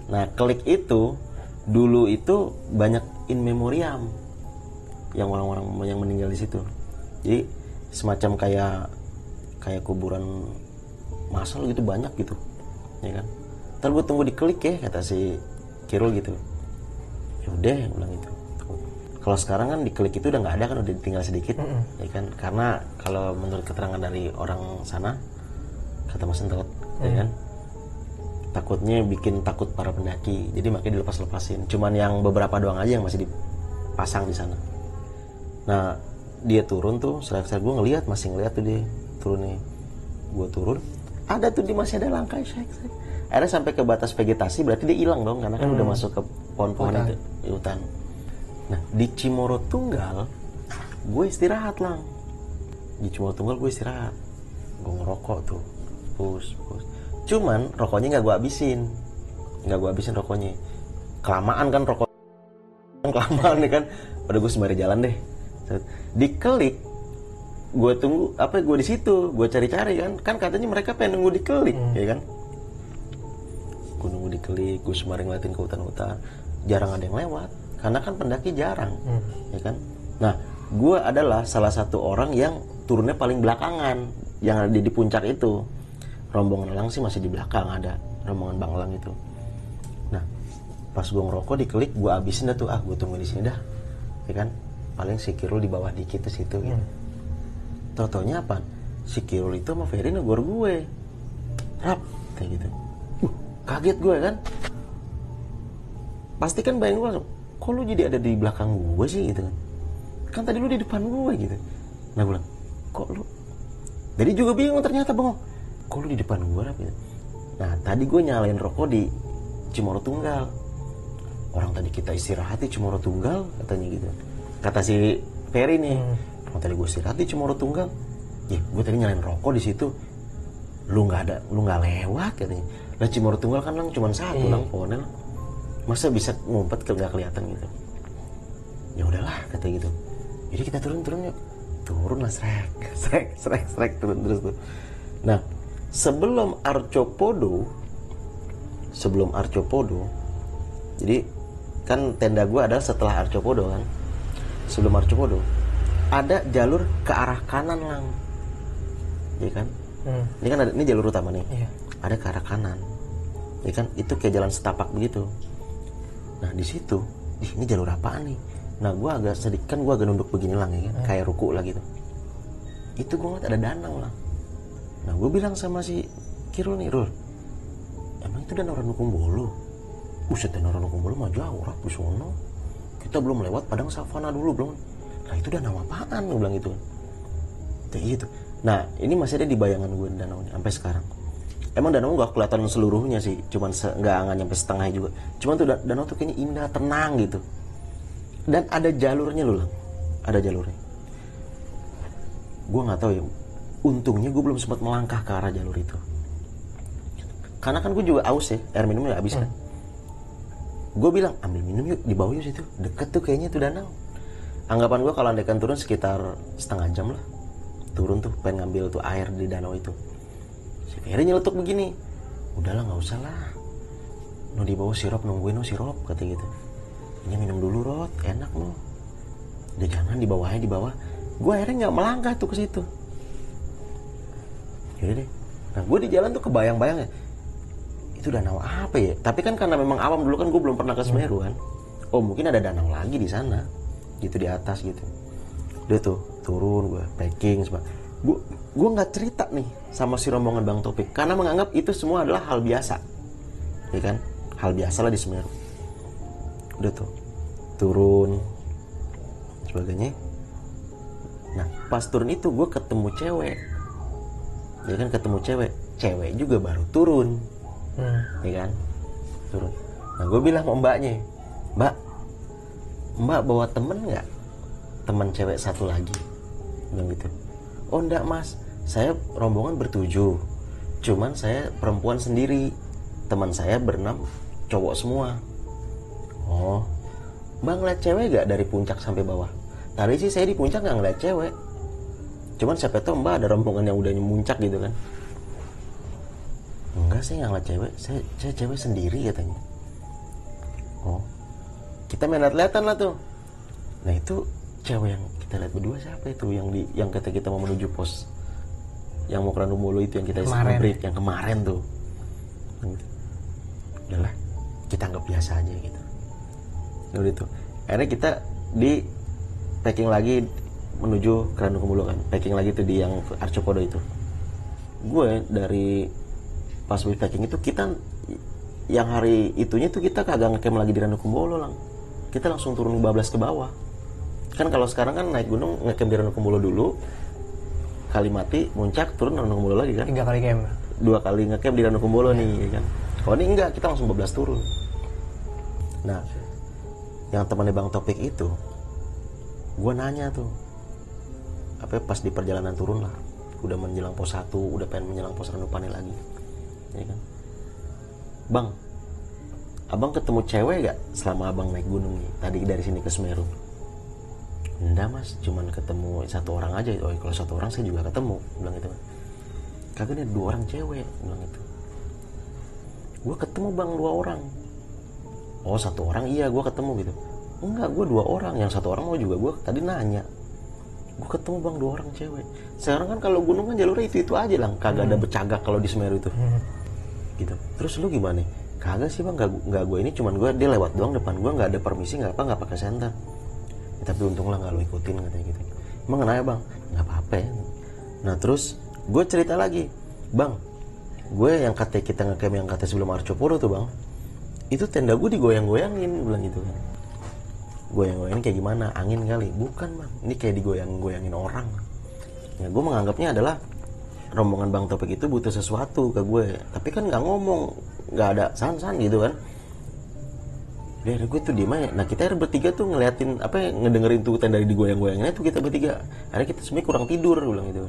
Nah Klik itu dulu itu banyak in memoriam yang orang-orang yang meninggal di situ. Jadi semacam kayak kuburan massal gitu, banyak gitu, ya kan. Ntar gue tunggu di Klik ya kata si Kirul gitu. Yaudah bilang gitu. Kalau sekarang kan di Klik itu udah nggak ada kan, udah tinggal sedikit, ya kan. Karena kalau menurut keterangan dari orang sana, kata Mas Entot, ya kan, takutnya bikin takut para pendaki, jadi makanya dilepas-lepasin. Cuman yang beberapa doang aja yang masih dipasang di sana. Nah dia turun tuh, saya gue masih ngeliat tuh dia turun nih. Gue turun, ada tuh dia masih ada langkah, akhirnya sampai ke batas vegetasi, berarti dia hilang dong, karena kan udah masuk ke pohon-pohon itu, hutan. Nah di Cimoro Tunggal gue istirahat Lang. Di Cimoro Tunggal gue istirahat, gue ngerokok tuh, pus. Cuman rokoknya nggak gue habisin rokoknya. Kelamaan kan rokok, kelamaan nih kan. Udah gue sembari jalan deh. Dikelik, gue tunggu gue di situ, gue cari-cari kan katanya mereka pengen nunggu dikelik, ya kan. Gue nunggu dikelik, gue sembari ngeliatin ke hutan-hutan, jarang ada yang lewat, karena kan pendaki jarang, ya kan. Nah, gue adalah salah satu orang yang turunnya paling belakangan, yang ada di puncak itu. Rombongan Elang sih masih di belakang, ada rombongan Bang Elang itu. Nah, pas gue ngerokok dikelik, gue abisin dah tuh, gue tunggu di sini dah, ya kan. Paling si Kirul di bawah dikit tuh situ gitu. Tau-taunya apa? Si Kirul itu sama Ferry negor gue. Rap, kayak gitu. Kaget gue kan. Pasti kan bayang gue langsung, kok lu jadi ada di belakang gue sih gitu kan. Kan tadi lu di depan gue gitu. Nah gue bilang, kok lu? Jadi juga bingung ternyata bang, kok lu di depan gue Rap gitu. Nah tadi gue nyalain rokok di Cimoro Tunggal. Orang tadi kita istirahat di Cimoro Tunggal katanya gitu. Kata si Ferry nih, tadi gue istirahat di Cimoro Tunggal. Ya, gue tadi nyalain rokok di situ. Lu nggak lewat katanya. Lah Cimoro Tunggal kan lang cuma satu lang pohonnya. Masa bisa ngumpet nggak kelihatan gitu. Ya udahlah kata gitu. Jadi kita turun yuk. Turun lah srek turun terus tuh. Nah, sebelum Arcopodo, jadi kan tenda gue adalah setelah Arcopodo kan. Sebelum Arcopodo ada jalur ke arah kanan lang, ya kan? Ini kan ini jalur utama nih, ada ke arah kanan, ya kan? Itu kayak jalan setapak begitu. Nah di situ, ini jalur apaan nih? Nah gue agak sedikit kan, gue agak nunduk begini lang ya kan, kayak ruku lah gitu. Itu gue ngeliat ada danau lang. Nah gue bilang sama si Kirul nih, Rul, emang itu danau Ranukumbolo? Buset, danau Ranukumbolo mah jauh Rap, di sono. Kita belum lewat padang savana dulu belum. Nah itu danau apaan? Gue bilang gitu. Kayak gitu. Nah ini masih ada di bayangan gue danaunya sampai sekarang. Emang danau nggak kelihatan seluruhnya sih, cuman nggak nyampe setengah juga. Cuman tuh danau tuh kayaknya indah, tenang gitu. Dan ada jalurnya loh lang, ada jalurnya. Gue nggak tahu ya. Untungnya gue belum sempat melangkah ke arah jalur itu. Karena kan gue juga aus ya, air minumnya nggak habis kan. Gue bilang ambil minum yuk, di bawah yuk situ, deket tuh kayaknya tuh danau. Anggapan gue kalau andekan turun sekitar setengah jam lah, turun tuh pengen ngambil tuh air di danau itu. Si Ferry nyeletuk begini, udahlah nggak usah lah, no di bawah sirop, nungguin no sirop kata gitu. Ini minum dulu Rod, enak no. Udah jangan di bawahnya, di bawah. Gue akhirnya nggak melangkah tuh ke situ. Yaudah deh. Nah gue di jalan tuh kebayang-bayang ya, itu danau apa ya? Tapi kan karena memang awam dulu kan, gue belum pernah ke Semeru kan. Oh mungkin ada danau lagi di sana, gitu di atas gitu. Udah tuh turun gue packing semua. Gue nggak cerita nih sama si rombongan Bang Topik karena menganggap itu semua adalah hal biasa, ya kan? Hal biasa lah di Semeru. Udah tuh turun sebagainya. Nah pas turun itu gue ketemu cewek, ya kan, ketemu cewek juga baru turun. Ya kan, turun. Nah gue bilang sama mbaknya, mbak bawa temen nggak, teman cewek satu lagi, bilang gitu. Oh enggak mas, saya rombongan bertujuh, cuman saya perempuan sendiri, teman saya berenam cowok semua. Oh mbak ngeliat cewek nggak dari puncak sampai bawah? Tadi sih saya di puncak nggak ngeliat cewek, cuman siapa tahu mbak ada rombongan yang udah muncak gitu kan. Enggak, saya nggak ngeliat cewek, saya cewek sendiri katanya. Oh kita main lihat-lihatan lah tuh. Nah itu cewek yang kita lihat berdua siapa itu, yang kita mau menuju pos yang mau ke Ranukumbolo itu, yang kita break yang kemarin tuh. Udahlah kita anggap biasa aja gitu. Udah itu akhirnya kita di packing lagi menuju ke Ranukumbolo kan, packing lagi tuh di yang Arcopodo itu. Gue dari pas packing itu, kita yang hari itunya tuh kita kagak ngecamp lagi di Ranukumbolo lang, kita langsung turun bablas ke bawah. Kan kalau sekarang kan naik gunung ngecamp di Ranukumbolo dulu, Kalimati, Muncak, turun Ranukumbolo lagi kan. 3 kali camp. 2 kali ngecamp di Ranukumbolo nih ya kan. Kalau ini enggak, kita langsung bablas turun. Nah yang temannya Bang Topik itu, gue nanya tuh, pas di perjalanan turun lah, udah menjelang pos 1, udah pengen menjelang pos Ranupane lagi. ya kan. Bang, abang ketemu cewek gak selama abang naik gunung nih tadi dari sini ke Semeru? Enggak mas, cuman ketemu satu orang aja. Oh kalau satu orang saya juga ketemu, bilang gitu kan. Kagak nih 2 orang cewek, bilang gitu. Gue ketemu bang 2 orang. Oh 1 orang iya gue ketemu gitu. Enggak, gue 2 orang, yang 1 orang mau juga gue tadi nanya. Gue ketemu bang 2 orang cewek. Sekarang kan kalau gunung kan jalurnya itu aja lah, kagak ada bercagak kalau di Semeru itu. Gitu. Terus lu gimana? Kagak sih bang, nggak gue ini cuman gue dia lewat doang depan gue, nggak ada permisi nggak pakai senter. Ya, tapi untung lah nggak lu ikutin katanya gitu. Emang kenapa bang? Nggak apa-apa ya. Nah terus gue cerita lagi, bang, gue yang kata kita ngecamp yang kata sebelum Arcopuro tuh bang, itu tenda gue digoyang-goyangin, bilang gitu kan. Goyang-goyangin kayak gimana? Angin kali? Bukan bang, ini kayak digoyang-goyangin orang. Ya gue menganggapnya adalah rombongan Bang Topik itu butuh sesuatu ke gue, tapi kan nggak ngomong, nggak ada san-san gitu kan. Dari gue tuh diem aja. Nah kita bertiga tuh ngeliatin ngedengerin tuh tenda digoyang-goyangnya tuh kita bertiga. Akhirnya kita sebenarnya kurang tidur, bilang gitu.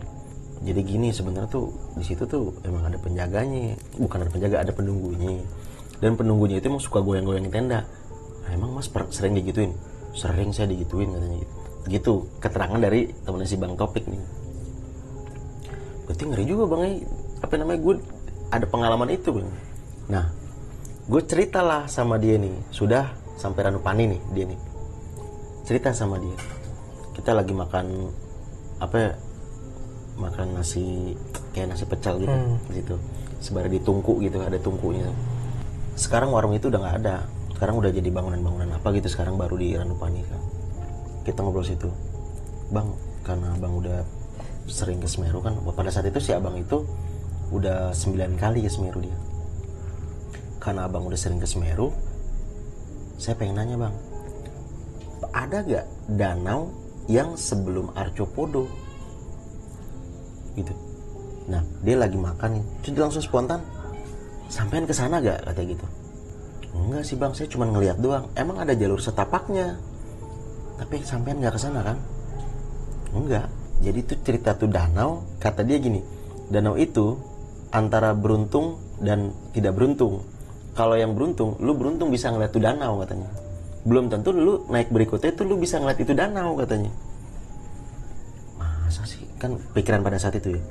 Jadi gini sebenarnya tuh di situ tuh emang ada penjaganya, bukan ada penjaga, ada penunggunya. Dan penunggunya itu emang suka goyang-goyangin tenda. Nah, emang mas sering digituin? Sering saya digituin katanya gitu. Gitu keterangan dari temennya si Bang Topik nih. Berarti ngeri juga bang, gue ada pengalaman itu bang. Nah gue ceritalah sama dia nih, sudah sampai Ranupani nih dia nih, cerita sama dia, kita lagi makan makan nasi kayak nasi pecel gitu di situ, sebarai di tungku gitu, ada tungkunya. Sekarang warung itu udah nggak ada, sekarang udah jadi bangunan-bangunan apa gitu, sekarang baru di Ranupani kan. Kita ngobrol situ, bang, karena abang udah sering ke Semeru kan, pada saat itu si abang itu udah 9 kali ke Semeru dia. Karena abang udah sering ke Semeru, saya pengen nanya bang, ada gak danau yang sebelum Arcopuro gitu? Nah dia lagi makan nih, terus langsung spontan, sampean ke sana gak, katanya gitu. Enggak sih bang, saya cuma ngeliat doang. Emang ada jalur setapaknya, tapi sampean gak ke sana kan? Enggak. Jadi itu cerita tuh danau, kata dia gini, danau itu antara beruntung dan tidak beruntung. Kalau yang beruntung, lu beruntung bisa ngeliat tuh danau katanya. Belum tentu lu naik berikutnya itu lu bisa ngeliat itu danau katanya. Masa sih? Kan pikiran pada saat itu ya,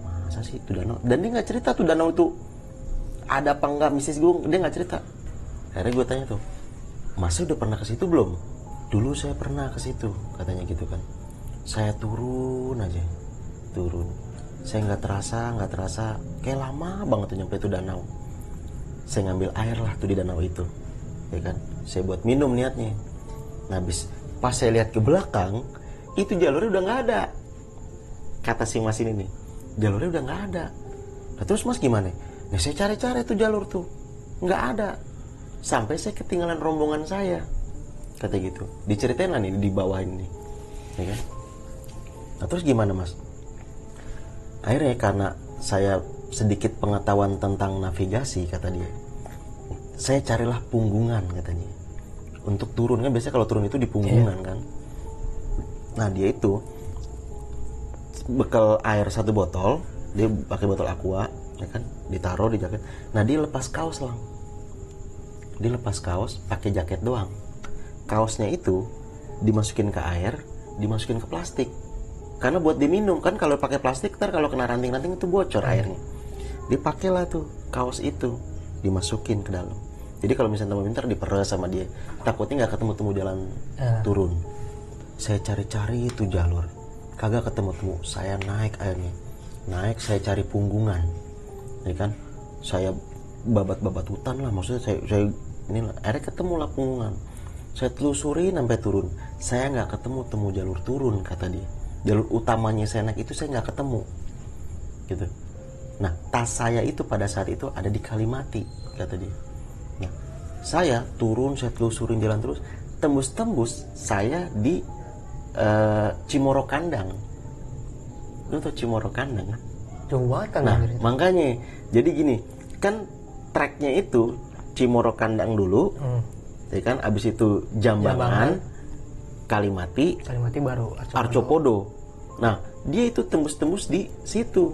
masa sih itu danau? Dan dia gak cerita tuh danau itu ada apa enggak, misis gue, dia gak cerita. Akhirnya gue tanya tuh, Mas udah pernah ke situ belum? Dulu saya pernah ke situ, katanya gitu kan. Saya turun aja, saya nggak terasa kayak lama banget tuh nyampe itu danau. Saya ngambil air lah tuh di danau itu, ya kan, saya buat minum niatnya. Nah habis pas saya lihat ke belakang, itu jalurnya udah nggak ada, kata si mas ini nih, jalurnya udah nggak ada. Nah terus mas gimana? Nah saya cari-cari tuh jalur tuh nggak ada, sampai saya ketinggalan rombongan saya, kata gitu. Diceritain lah nih di bawah ini, ya kan. Nah terus gimana mas? Akhirnya karena saya sedikit pengetahuan tentang navigasi, kata dia, saya carilah punggungan katanya untuk turun. Kan biasanya kalau turun itu di punggungan kan. Nah dia itu bekal air 1 botol, dia pakai botol aqua, ya kan, ditaruh di jaket. Nah dia lepas kaos lah, dia lepas kaos, pakai jaket doang. Kaosnya itu dimasukin ke air, dimasukin ke plastik. Karena buat diminum kan, kalau pakai plastik ntar kalau kena ranting-ranting itu bocor airnya. Dipakailah tuh kaos itu, dimasukin ke dalam. Jadi kalau misalnya mau minta diperes sama dia, takutnya nggak ketemu jalan turun. Saya cari-cari itu jalur, kagak ketemu. Saya naik airnya, saya cari punggungan, ya kan. Saya babat-babat hutan lah, maksudnya saya ini lah. Akhirnya ketemu lah punggungan. Saya telusurin sampai turun. Saya nggak ketemu jalur turun, kata dia. Jalur utamanya saya naik itu saya nggak ketemu, gitu. Nah tas saya itu pada saat itu ada di Kalimati, kata dia. Nah saya turun, saya telusurin jalan terus, tembus saya di Cimoro Kandang. Lu tau Cimoro Kandang kan? Jauh banget kan. Nah makanya jadi gini kan, treknya itu Cimoro Kandang dulu, ya kan, abis itu Jambangan. Kalimati baru Arcopuro. Nah dia itu tembus di situ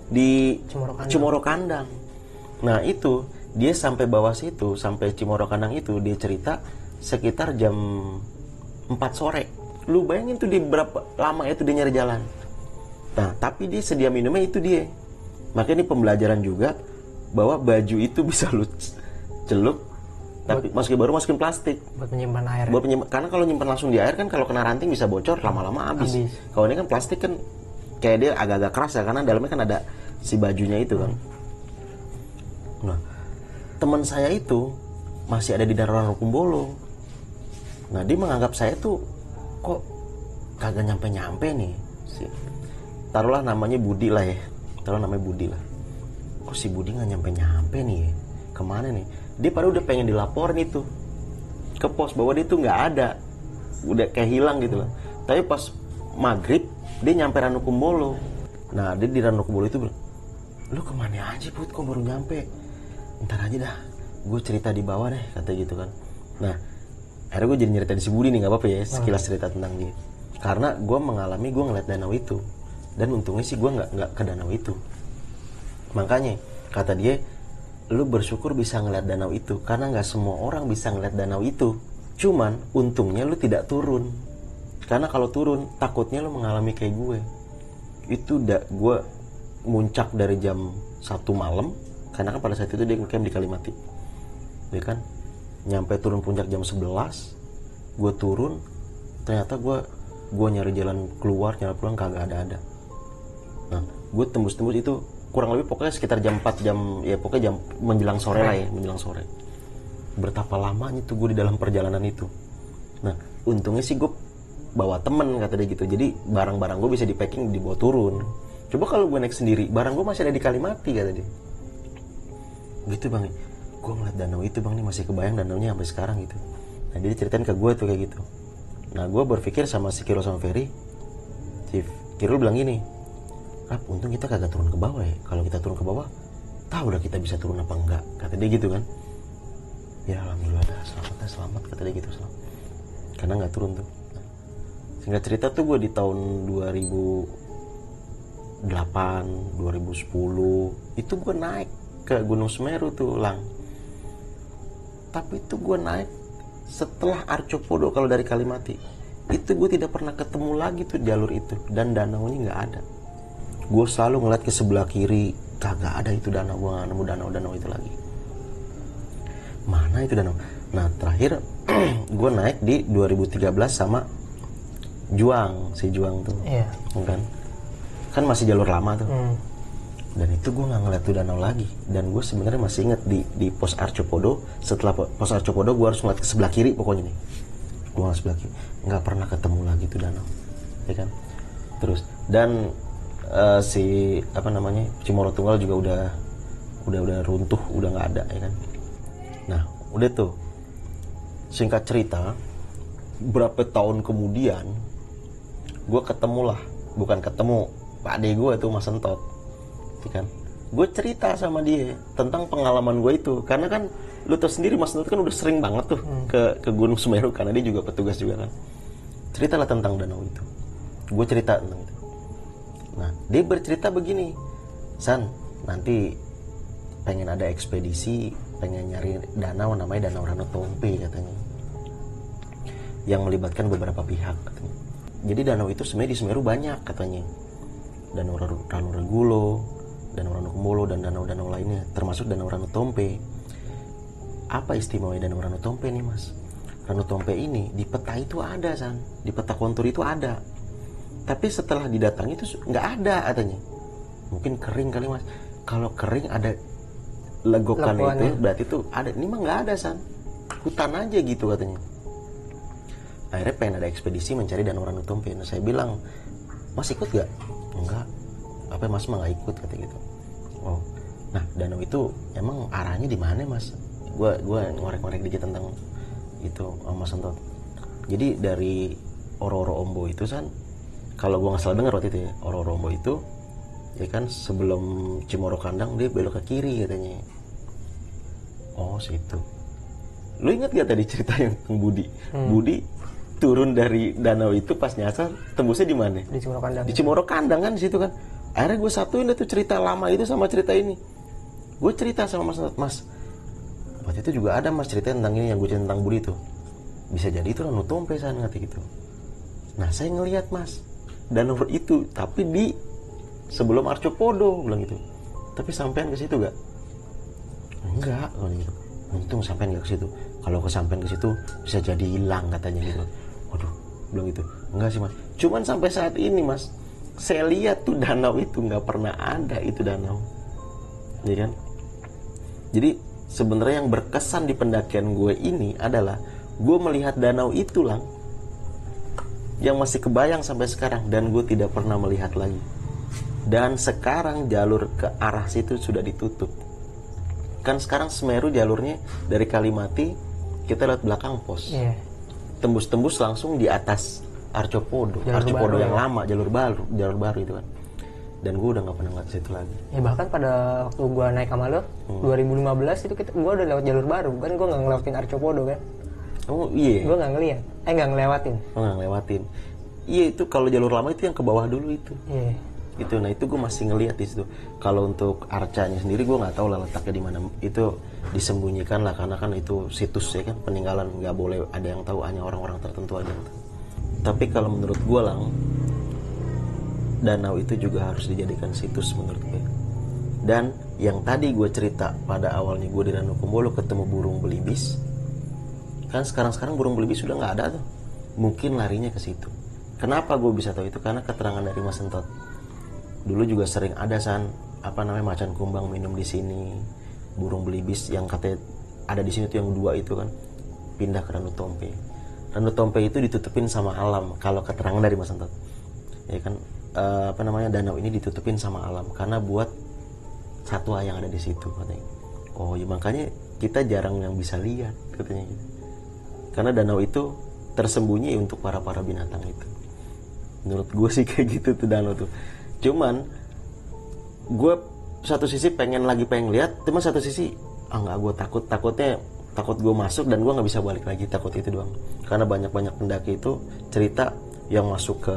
di Cimoro Kandang. Nah itu dia sampai bawah situ, sampai Cimoro Kandang itu dia cerita sekitar jam 4 sore. Lu bayangin tuh dia berapa lama itu dia nyari jalan. Nah tapi dia sedia minumnya itu dia. Makanya ini pembelajaran juga bahwa baju itu bisa lu celup, tapi masukin plastik buat menyimpan air. Karena kalau nyimpan langsung di air kan kalau kena ranting bisa bocor, lama-lama habis. Kalau ini kan plastik kan kayak dia agak-agak keras ya, karena dalamnya kan ada si bajunya itu kan. Nah, teman saya itu masih ada di Danau Kumbolo. Nah, dia menganggap saya tuh kok kagak nyampe-nyampe nih. Taruhlah namanya Budi lah ya. Kok si Budi nggak nyampe-nyampe nih ya? Kemana nih? Dia pada udah pengen dilaporin itu ke pos bahwa dia tuh nggak ada, udah kayak hilang gitu loh. Tapi pas maghrib dia nyampe Ranu Kumbolo. Nah dia di Ranu Kumbolo itu bilang, lu kemana aja Put, kok baru nyampe? Ntar aja dah, gue cerita di bawah deh, kata gitu kan. Nah akhirnya gue jadi nyeritain si Budi nih, nggak apa-apa ya, sekilas cerita tentang dia. Karena gue mengalami, gue ngeliat danau itu, dan untungnya sih gue nggak ke danau itu. Makanya kata dia, lu bersyukur bisa ngeliat danau itu, karena nggak semua orang bisa ngeliat danau itu. Cuman untungnya lu tidak turun, karena kalau turun takutnya lu mengalami kayak gue. Itu gue muncak dari jam 1 malam, karena kan pada saat itu dia ngecamp di Kalimati, ya kan. Nyampe turun puncak jam 11, gue turun, ternyata gue nyari jalan keluar, nyari pulang kagak ada. Nah gue tembus itu kurang lebih pokoknya sekitar jam 4 ya pokoknya jam menjelang sore lah ya, menjelang sore. Betapa lamanya tuh gue di dalam perjalanan itu. Nah untungnya sih gue bawa temen, kata dia gitu, jadi barang-barang gue bisa di packing dibawa turun. Coba kalau gue naik sendiri, barang gue masih ada di Kalimati, kata dia gitu. Bang, gue ngeliat danau itu bang, nih masih kebayang danaunya sampai sekarang gitu. Nah dia ceritain ke gue tuh kayak gitu. Nah gue berpikir sama si Kirul sama Ferry, si Kirul bilang gini, Rap, untung kita kagak turun ke bawah ya. Kalau kita turun ke bawah, tahu udah kita bisa turun apa enggak, kata dia gitu kan. Ya alhamdulillah dah, selamat, kata dia gitu, selamat. Karena nggak turun tuh. Singkat cerita tuh gue di tahun 2008, 2010 itu gue naik ke Gunung Semeru tuh, Lang. Tapi itu gue naik setelah Arcopodo. Kalau dari Kalimati itu gue tidak pernah ketemu lagi tuh jalur itu, dan danaunya nggak ada. Gue selalu ngeliat ke sebelah kiri, kagak ada itu danau. Gue gak nemu danau itu lagi. Mana itu danau? Nah terakhir gue naik di 2013 sama Juang, si Juang tuh. Iya. Kan masih jalur lama tuh. Dan itu gue gak ngeliat tuh danau lagi. Dan gue sebenarnya masih inget di pos Arcopodo. Setelah pos Arcopodo gue harus ngeliat ke sebelah kiri pokoknya nih. Gue ngeliat sebelah kiri, gak pernah ketemu lagi tuh danau, ya kan. Terus dan si Cimoro Tunggal juga udah runtuh, udah nggak ada, ya kan. Nah udah tuh, singkat cerita berapa tahun kemudian gue ketemu Pak Ade gue tuh, Mas Sentot, ya kan. Gue cerita sama dia tentang pengalaman gue itu, karena kan lu tau sendiri Mas Sentot kan udah sering banget tuh ke Gunung Semeru, karena dia juga petugas juga kan. Ceritalah tentang danau itu, gue cerita tentang itu. Nah, dia bercerita begini, San, nanti pengen ada ekspedisi, pengen nyari danau namanya Danau Ranu Tompe, katanya, yang melibatkan beberapa pihak, katanya. Jadi danau itu sebenarnya di Semeru banyak, katanya. Danau Ranu Regulo, Danau Ranu Kumbolo, dan danau-danau lainnya, termasuk Danau Ranu Tompe. Apa istimewanya Danau Ranu Tompe nih, Mas? Ranu Tompe ini di peta itu ada, San. Di peta kontur itu ada. Tapi setelah didatangi itu nggak ada, katanya. Mungkin kering kali, Mas. Kalau kering ada legokan itu, berarti itu ada. Ini mah nggak ada, San. Hutan aja gitu, katanya. Akhirnya pengen ada ekspedisi mencari Danau Ranu Tompe. Nah saya bilang, Mas ikut gak? Enggak. Apa Mas mah nggak ikut, kata gitu. Oh, nah danau itu emang arahnya di mana, Mas? Gue ngorek-ngorek dikit tentang itu sama Mas Sentot. Jadi dari Oro-Oro Ombo itu, San, kalau gue nggak salah dengar waktu itu ya, Oro-Oro Ombo itu, ya kan, sebelum Cimoro Kandang dia belok ke kiri, katanya. Oh situ. Lu ingat gak tadi cerita yang Budi? Budi turun dari danau itu pas nyasar, tembusnya di mana? Di Cimoro Kandang. Di Cimoro Kandang kan, di situ kan. Akhirnya gue satuin itu cerita lama itu sama cerita ini. Gue cerita sama Mas, waktu itu juga ada Mas cerita tentang ini yang gue cerita tentang Budi tuh. Bisa jadi itu Danau Tompe saya ngerti gitu. Nah saya ngelihat Mas, danau itu tapi di sebelum Arcopodo bilang gitu. Tapi sampean ke situ gak? Enggak, gitu. Untung sampean gak ke situ. Kalau kesampean ke situ bisa jadi hilang katanya gitu. Waduh, bilang gitu. Enggak sih Mas. Cuman sampai saat ini Mas, saya lihat tuh danau itu nggak pernah ada itu danau, ya kan? Jadi sebenarnya yang berkesan di pendakian gue ini adalah gue melihat danau itu lang, yang masih kebayang sampai sekarang dan gue tidak pernah melihat lagi. Dan sekarang jalur ke arah situ sudah ditutup. Kan sekarang Semeru jalurnya dari Kalimati kita lihat belakang pos, tembus-tembus langsung di atas Arcopodo, Arcopodo yang lama, jalur baru itu kan. Dan gue udah nggak pernah ngeliat situ lagi. Ya bahkan pada waktu gue naik sama lo 2015 itu gue udah lewat jalur baru kan, gue nggak ngelewatin Arcopodo kan. Oh iya. Gue nggak ngeliat, nggak ngelewatin. Oh nggak ngelewatin. Iya itu kalau jalur lama itu yang ke bawah dulu itu. Iya. Itu, nah itu gue masih ngeliat di situ. Kalau untuk arcanya sendiri gue nggak tahu lah letaknya di mana. Itu disembunyikan lah karena kan itu situs ya kan, peninggalan, nggak boleh ada yang tahu, hanya orang-orang tertentu aja yang tahu. Tapi kalau menurut gue lang, danau itu juga harus dijadikan situs menurut gue. Dan yang tadi gue cerita pada awalnya gue di Danau Kumbolo ketemu burung belibis, kan sekarang burung belibis sudah nggak ada tuh. Mungkin larinya ke situ. Kenapa gue bisa tahu itu? Karena keterangan dari Mas Sentot. Dulu juga sering ada macan kumbang minum di sini. Burung belibis yang katanya ada di sini tuh yang 2 itu kan pindah ke Danau Tompe. Danau Tompe itu ditutupin sama alam kalau keterangan dari Mas Sentot. Ya kan danau ini ditutupin sama alam karena buat satwa yang ada di situ katanya. Oh ya makanya kita jarang yang bisa lihat katanya gitu. Karena danau itu tersembunyi untuk para binatang itu. Menurut gue sih kayak gitu tuh danau tuh. Cuman gue satu sisi pengen lihat, cuma satu sisi nggak, gue takut gue masuk dan gue nggak bisa balik lagi, takut itu doang. Karena banyak pendaki itu cerita yang masuk ke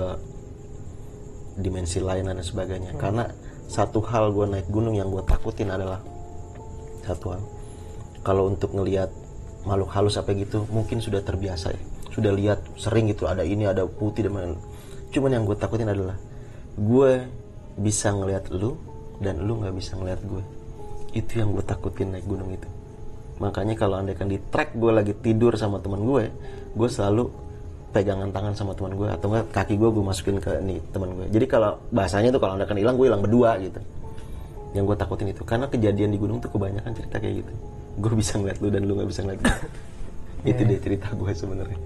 dimensi lain dan sebagainya. Karena satu hal gue naik gunung yang gue takutin adalah satu hal, kalau untuk ngelihat makhluk halus apa gitu mungkin sudah terbiasa ya, sudah lihat sering gitu, ada ini ada putih dan lain-lain. Cuman yang gue takutin adalah gue bisa ngelihat lu dan lu nggak bisa ngelihat gue. Itu yang gue takutin naik gunung itu. Makanya kalau andaikan di trek gue lagi tidur sama teman gue selalu pegangan tangan sama teman gue, atau enggak kaki gue masukin ke nih teman gue. Jadi kalau bahasanya tuh kalau andaikan hilang, gue hilang berdua gitu. Yang gue takutin itu karena kejadian di gunung tuh kebanyakan cerita kayak gitu. Gue bisa ngeliat lu dan lu nggak bisa ngeliat gue. Itu deh cerita gue sebenarnya.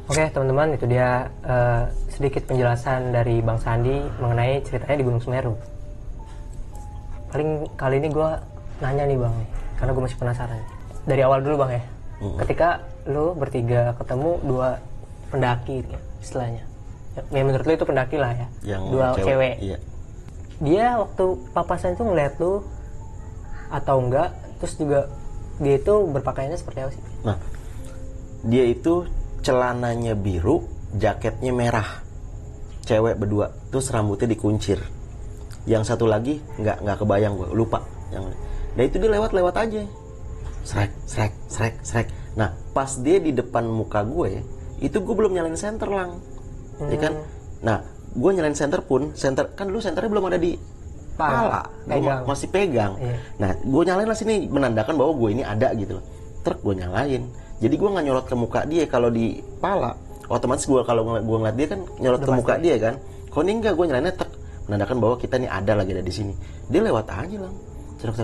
Oke teman-teman, itu dia sedikit penjelasan dari Bang Sandi mengenai ceritanya di Gunung Semeru. Paling kali ini gue nanya nih Bang, karena gue masih penasaran. Dari awal dulu Bang ya, ketika lu bertiga ketemu 2 pendaki ya, istilahnya. Ya menurut lu itu pendaki lah ya, yang 2 cewek. Iya. Dia waktu papasan itu ngeliat lu atau enggak, terus juga dia itu berpakaiannya seperti apa sih? Nah, dia itu celananya biru, jaketnya merah, cewek berdua, terus rambutnya dikuncir. Yang satu lagi nggak kebayang, gue lupa. Nah itu dia lewat aja, srek. Nah pas dia di depan muka gue, itu gue belum nyalain senter lang, ya kan? Nah gue nyalain senter kan dulu senternya belum ada di pala, masih pegang. Iya. Nah gue nyalain lah sini menandakan bahwa gue ini ada gitu loh. Truk gue nyalain. Jadi gue nggak nyolot ke muka dia. Kalau di pala, otomatis kalau gue ngeliat dia kan nyolot ke muka dia kan. Kalau ini enggak, gue nyalainnya truk, menandakan bahwa kita nih ada di sini. Dia lewat aja lang.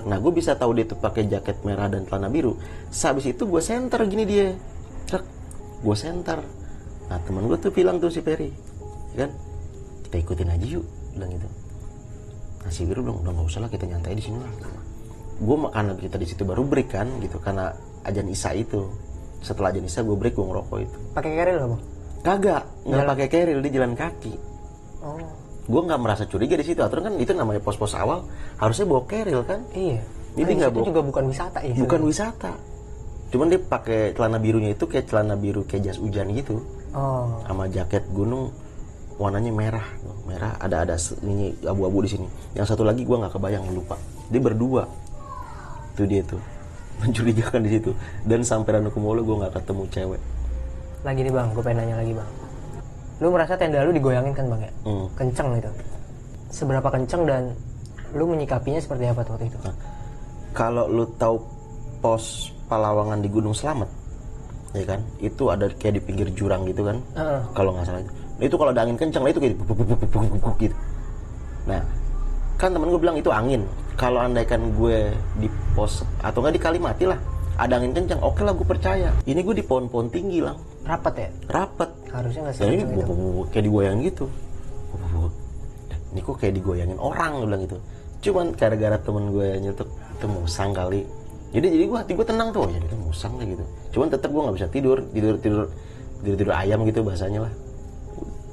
Nah gue bisa tahu dia tuh pakai jaket merah dan celana biru. Habis itu gue senter gini dia, truk, gue senter. Nah teman gue tuh bilang tuh si Ferry, kan, kita ikutin aja yuk, bilang gitu. Nah si Biru bilang udah nggak usah lah, kita nyantai di sini lah. Gue karena kita di situ baru break kan gitu, karena ajan isya itu. Setelah ajan isya gue break, gue ngerokok itu. Pakai keril nggak Bang? Kagak, nggak pakai keril, dia jalan kaki. Oh. Gue nggak merasa curiga di situ. Aturan kan itu namanya pos-pos awal harusnya bawa keril kan? Iya. Jadi nggak bawa. Itu juga bukan wisata ya? Bukan wisata. Cuman dia pakai celana birunya itu kayak celana biru kayak jas hujan gitu. Oh. Sama jaket gunung warnanya merah, ada ini abu-abu di sini. Yang satu lagi gue nggak kebayang, lupa. Dia berdua. Itu dia tuh. Mencurigakan di situ. Dan sampai Ranukumbolo gue nggak ketemu cewek. Lagi nih bang, gue pengen nanya lagi bang. Lu merasa tenda lu digoyangin kan bang ya? Kenceng gitu. Seberapa kenceng dan lu menyikapinya seperti apa tuh waktu itu? Nah, kalau lu tahu pos Palawangan di Gunung Slamet, ya kan? Itu ada kayak di pinggir jurang gitu kan? Kalau nggak salah itu. Nah, itu kalau ada angin kenceng, lah itu kayak gitu. Nah, kan temen gue bilang itu angin. Kalau andaikan gue di pos atau nggak di Kalimati lah, ada angin kencang, oke lah gue percaya. Ini gue di pohon-pohon tinggi lah. Rapat ya? Rapat. Harusnya nggak Dan ini sekenceng itu. kayak digoyang gitu. Ini kok kayak digoyangin orang, gue bilang gitu. Cuman gara-gara temen gue nyetuk itu musang kali. Jadi gue hati gue tenang tuh, ya itu musang lah gitu. Cuman tetap gue nggak bisa tidur ayam gitu bahasanya lah.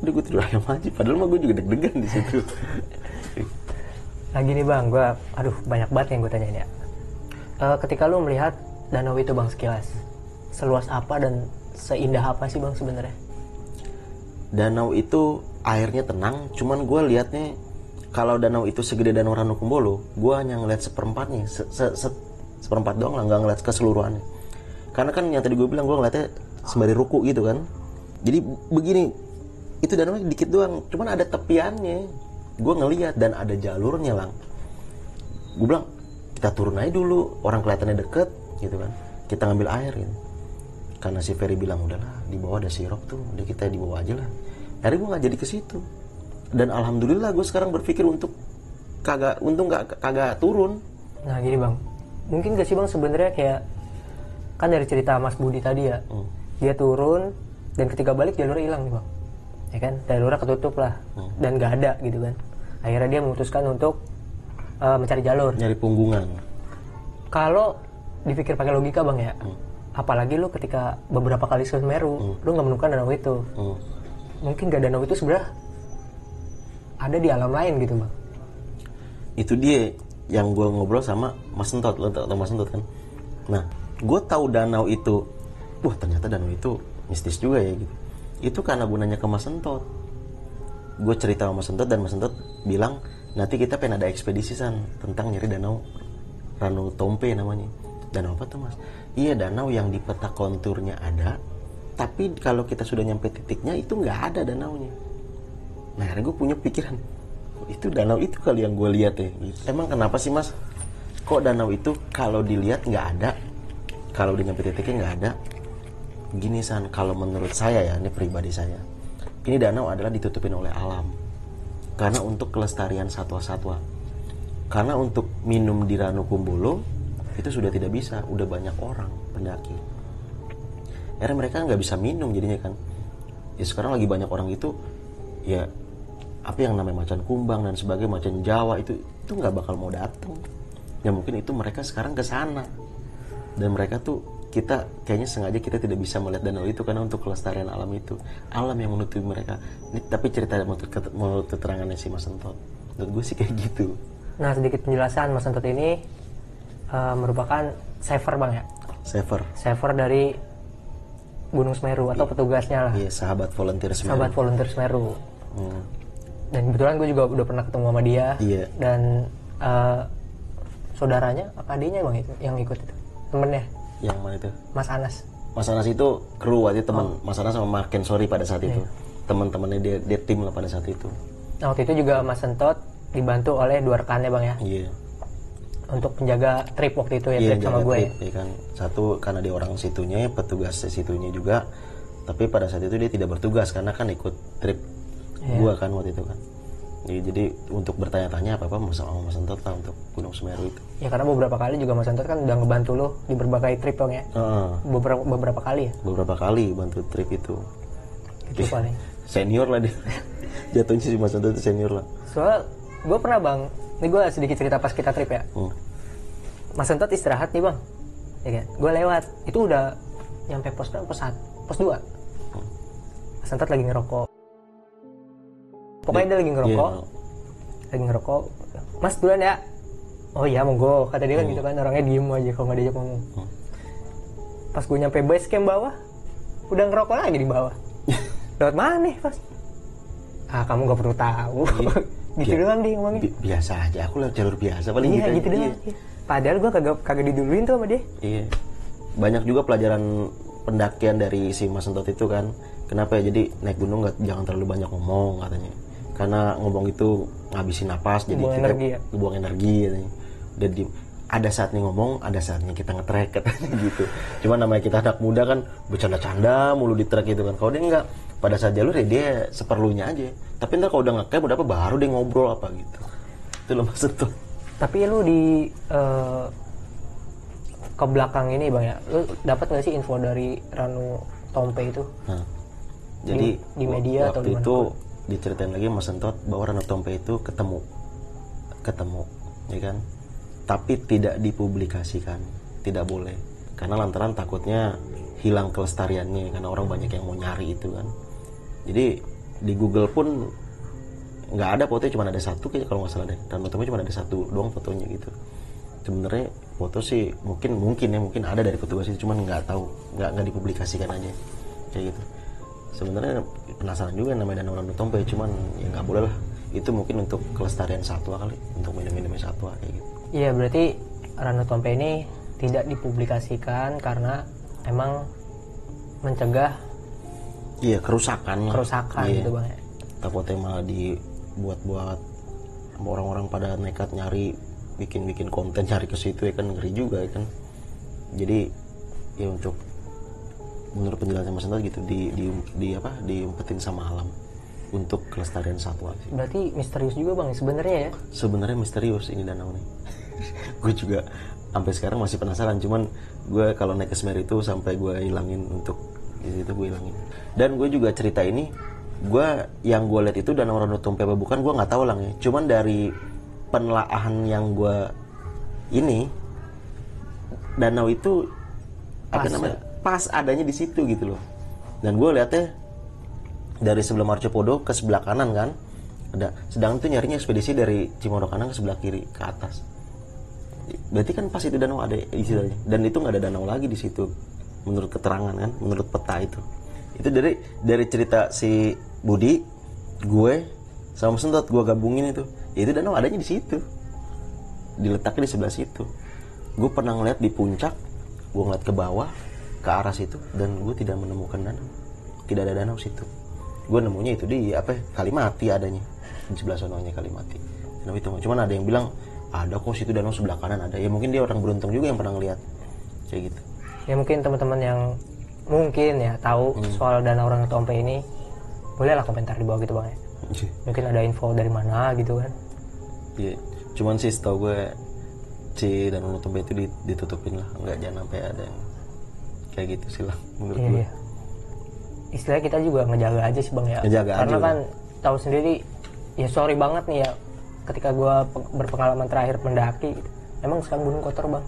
Udah gue tidur ayam aja. Padahal mah gue juga deg-degan di situ. Lagi nih bang, gue banyak banget yang gue tanyain ya. Ketika lu melihat danau itu bang sekilas, seluas apa dan seindah apa sih bang sebenarnya? Danau itu airnya tenang, cuman gue liatnya kalau danau itu segede danau Ranukumbolo, gue hanya ngeliat seperempatnya, seperempat doang lah, nggak ngeliat keseluruhannya. Karena kan yang tadi gue bilang gue ngeliatnya sembari ruku gitu kan. Jadi begini, itu danau dikit doang, cuman ada tepiannya. Gue ngeliat dan ada jalurnya lang. Gue bilang kita turun aja dulu, orang kelihatannya deket gitu kan. Kita ngambil air gitu. Karena si Ferry bilang udahlah di bawah ada sirop tuh, udah kita di bawah aja lah. Akhirnya gue nggak jadi ke situ. Dan alhamdulillah gue sekarang berpikir untuk kagak turun. Nah gini bang, mungkin gak sih bang sebenarnya kayak kan dari cerita Mas Budi tadi ya, dia turun dan ketika balik jalurnya hilang nih bang, ya kan, jalurnya ketutup lah dan gak ada gitu kan. Akhirnya dia memutuskan untuk mencari jalur, nyari punggungan. Kalau dipikir pakai logika bang ya, apalagi lu ketika beberapa kali ke Semeru, lu nggak menemukan danau itu, mungkin gak danau itu sebenarnya ada di alam lain gitu bang. Itu dia yang gue ngobrol sama Mas Sentot, lo tau Mas Sentot kan. Nah, gue tahu danau itu, wah ternyata danau itu mistis juga ya gitu. Itu karena gue nanya ke Mas Sentot. Gue cerita sama Mas Sentot dan Mas Sentot bilang nanti kita pengen ada ekspedisi san tentang nyari danau Ranu Tompe namanya. Danau apa tuh mas? Iya danau yang di peta konturnya ada, tapi kalau kita sudah nyampe titiknya itu nggak ada danaunya. Nah akhirnya gue punya pikiran, itu danau itu kali yang gue lihat ya. Emang kenapa sih mas? Kok danau itu kalau dilihat nggak ada, kalau udah nyampe titiknya nggak ada? Gini san, kalau menurut saya ya, ini pribadi saya, ini danau adalah ditutupin oleh alam. Karena untuk kelestarian satwa-satwa. Karena untuk minum di Ranukumbolo itu sudah tidak bisa, udah banyak orang pendaki. Akhirnya mereka nggak bisa minum jadinya kan. Ya sekarang lagi banyak orang itu, ya apa yang namanya macan kumbang dan sebagainya, macan Jawa itu nggak bakal mau datang. Ya mungkin itu mereka sekarang ke sana. Dan mereka tuh kita kayaknya sengaja kita tidak bisa melihat danau itu karena untuk kelestarian alam itu, alam yang menutupi mereka. Ini tapi cerita menurut keterangannya si Mas Sentot, menurut gue sih kayak gitu. Nah sedikit penjelasan, Mas Sentot ini merupakan saver bang ya, saver dari Gunung Semeru atau petugasnya lah. Iya, sahabat volunteer Semeru. Dan kebetulan gue juga udah pernah ketemu sama dia. Iya. Dan saudaranya apa adiknya bang itu yang ikut itu, temennya. Yang mana itu? Mas Anas. Mas Anas itu kru aja teman. Mas Anas sama Maken Sorry pada saat itu. Teman-temannya dia tim lah pada saat itu. Nah, waktu itu juga Mas Sentot dibantu oleh 2 rekannya bang ya. Iya. Untuk penjaga trip waktu itu ya, iya, trip sama gue. Ya kan. Satu karena dia orang situnya, petugas situnya juga. Tapi pada saat itu dia tidak bertugas karena kan ikut trip gua kan waktu itu kan. Jadi untuk bertanya-tanya apa sama Mas Sentot lah untuk Gunung Semeru itu. Ya karena beberapa kali juga Mas Sentot kan udah ngebantu lo di berbagai trip bang ya. Beberapa kali ya. Beberapa kali bantu trip itu. Itu paling. Senior lah dia. Jatuhnya si Mas Sentot itu senior lah. Soalnya gue pernah bang, ini gue sedikit cerita pas kita trip ya. Mas Sentot istirahat nih bang, ya kan? Gue lewat, itu udah nyampe pos 2. Mas Sentot lagi ngerokok. Pokoknya dia lagi ngerokok. Mas duluan ya. Oh iya monggo, kata dia kan gitu kan, orangnya diem aja kalau nggak diajak ngomong. Pas gue nyampe base camp bawah, udah ngerokok lagi di bawah. Lewat mana nih pas? Kamu nggak perlu tahu. Gitu doang dia ngomongnya. Biasa aja, aku lewat jalur biasa paling Iya gitu gitu aja. doang. Iya. Padahal gue kagak diduluin tuh sama dia. Iya. Banyak juga pelajaran pendakian dari si Mas Sentot itu kan. Kenapa ya? Jadi naik gunung jangan terlalu banyak ngomong katanya. Karena ngomong itu ngabisin napas, jadi Buang kita energi ya? buang energi katanya. Dan ada saatnya ngomong, ada saatnya kita nge-track katanya gitu. Cuma namanya kita anak muda kan bercanda-canda mulu di track gitu kan. Kalau dia enggak, pada saat jalur ya dia seperlunya aja. Tapi ntar kalau udah nge-camp udah apa baru dia ngobrol apa gitu. Itu loh Mas Sentot. Tapi lu di ke belakang ini bang ya, lu dapat nggak sih info dari Ranu Tompe itu? Nah, jadi di media atau waktu di mana? itu diceritain lagi Mas Sentot bahwa Ranu Tompe itu ketemu, ya kan? Tapi tidak dipublikasikan, tidak boleh, karena lantaran takutnya hilang kelestariannya, karena orang banyak yang mau nyari itu kan. Jadi di Google pun nggak ada fotonya, cuma ada satu kayaknya kalau nggak salah deh. Ranu Tompe cuma ada satu doang fotonya gitu. Sebenarnya foto sih mungkin ada dari petugas itu, cuman nggak tahu, nggak dipublikasikan aja kayak gitu. Sebenarnya penasaran juga namanya Danau Ranu Tompe, cuman ya nggak boleh lah, itu mungkin untuk kelestarian satwa kali, untuk minum satwa kayak gitu. Iya berarti Ranu Tompe ini tidak dipublikasikan karena emang mencegah kerusakan gitu bang ya. Takutnya malah dibuat sama orang-orang pada nekat nyari, bikin konten cari ke situ ya kan, ngeri juga ya kan. Jadi ya untuk menurut penjelasan Mas Sentot gitu diumpetin sama alam untuk kelestarian satwa sih. Berarti misterius juga bang sebenarnya ya? Sebenarnya misterius ini danau nih. Gue juga sampai sekarang masih penasaran, cuman gue kalau naik ke Semeru itu sampai gue hilangin untuk itu gue hilangin. Dan gue juga cerita ini, yang gue lihat itu Danau Ranu Tompe apa bukan gue nggak tahu lang ya. Cuman dari penelaahan yang gue danau itu pas adanya di situ gitu loh. Dan gue lihatnya dari sebelum Arjopodo ke sebelah kanan kan ada, sedangkan itu nyarinya ekspedisi dari Cimondo kanan ke sebelah kiri ke atas. Berarti kan pas itu danau ada di situ aja. Dan itu nggak ada danau lagi di situ menurut keterangan kan, menurut peta itu dari cerita si Budi, gue sama Sentot gue gabungin itu danau adanya di situ, diletaknya di sebelah situ. Gue pernah ngeliat di puncak, gue ngeliat ke bawah ke arah situ dan gue tidak menemukan danau, tidak ada danau situ. Gue nemunya itu di Kalimati adanya, di sebelah sononya Kalimati. Danau itu cuman ada yang bilang ada kok situ danau sebelah kanan ada. Ya mungkin dia orang beruntung juga yang pernah ngeliat kayak gitu. Ya mungkin teman-teman yang mungkin ya tahu soal Danau Ranu Tompe ini bolehlah komentar di bawah gitu bang ya. Mungkin ada info dari mana gitu kan. Iya, cuman sih setahu gue si Danau Ranu Tompe itu ditutupin lah, jangan sampai ada yang kayak gitu sih lah menurut gue. Iya. Istilahnya kita juga ngejaga aja sih bang ya. Ngejaga karena aja, kan tahu sendiri ya, sorry banget nih ya, ketika gue berpengalaman terakhir mendaki emang sekarang gunung kotor bang.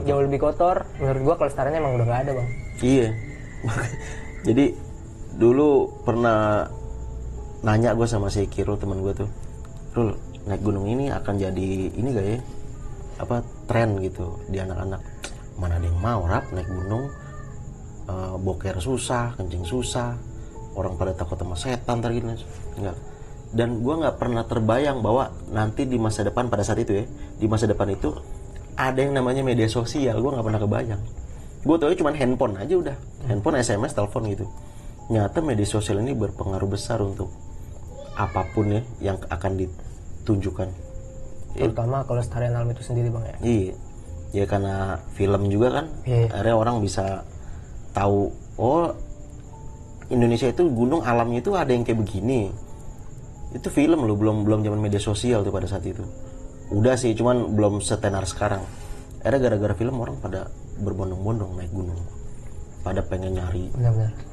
Jauh lebih kotor. Menurut gua kelestariannya emang udah nggak ada bang. Iya. Jadi dulu pernah nanya gue sama si Kirul teman gue tuh, Rul, naik gunung ini akan jadi ini gak ya, tren gitu di anak-anak. Mana ada yang mau naik gunung, boker susah, kencing susah, orang pada takut sama setan tergini enggak. Dan gue nggak pernah terbayang bahwa nanti di masa depan, pada saat itu ya, di masa depan itu ada yang namanya media sosial. Gue nggak pernah kebayang. Gue tau cuma handphone aja udah, handphone, SMS, telepon gitu. Nyata media sosial ini berpengaruh besar untuk apapun ya yang akan ditunjukkan. Terutama kelestarian alam itu sendiri bang ya. Iya, ya karena film juga kan, akhirnya orang bisa tahu, oh Indonesia itu gunung alamnya itu ada yang kayak begini. Itu film loh, belum zaman media sosial tuh pada saat itu. Udah sih, cuman belum setenar sekarang. Akhirnya gara-gara film orang pada berbondong-bondong naik gunung, pada pengen nyari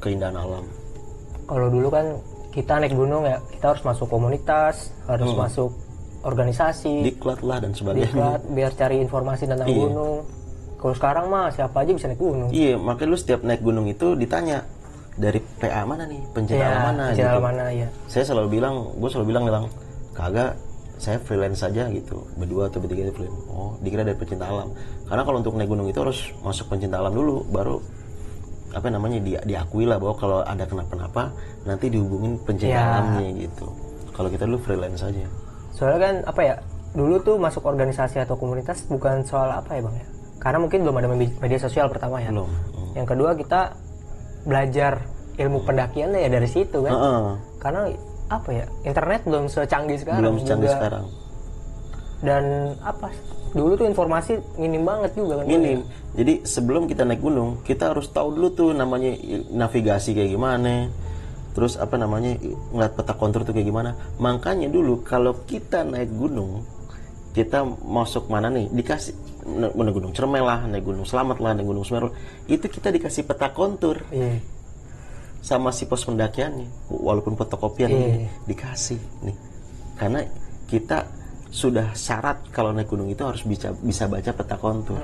keindahan alam. Kalau dulu kan kita naik gunung ya, kita harus masuk komunitas, harus masuk organisasi, diklat lah dan sebagainya, biar cari informasi tentang gunung. Kalau sekarang mah siapa aja bisa naik gunung. Iya, makanya lu setiap naik gunung itu ditanya dari PA mana nih, pencinta alam mana gitu. Mana, ya. Gue selalu bilang kagak, saya freelance saja gitu, berdua atau bertiga itu freelance. Oh, dikira dari pencinta alam. Karena kalau untuk naik gunung itu harus masuk pencinta alam dulu, baru diakui lah bahwa kalau ada kenapa-napa nanti dihubungin pencinta alamnya gitu. Kalau kita dulu freelance saja. Soalnya kan apa ya, dulu tuh masuk organisasi atau komunitas bukan soal apa ya bang ya, karena mungkin belum ada media sosial pertama ya. Belum. Yang kedua kita belajar ilmu pendakian ya dari situ kan. Karena apa ya, internet belum secanggih sekarang. Belum secanggih juga. sekarang. Dan apa, dulu tuh informasi minim banget juga kan. Minim. Jadi sebelum kita naik gunung, kita harus tahu dulu tuh namanya navigasi kayak gimana. Terus apa namanya, ngeliat peta kontur tuh kayak gimana. Makanya dulu kalau kita naik gunung, kita masuk mana nih, dikasih naik gunung Cermai lah, naik gunung Selamat lah, naik gunung Semeru, itu kita dikasih peta kontur. Iya. Sama si pos pendakiannya, walaupun fotokopian dikasih nih. Karena kita sudah syarat kalau naik gunung itu harus bisa baca peta kontur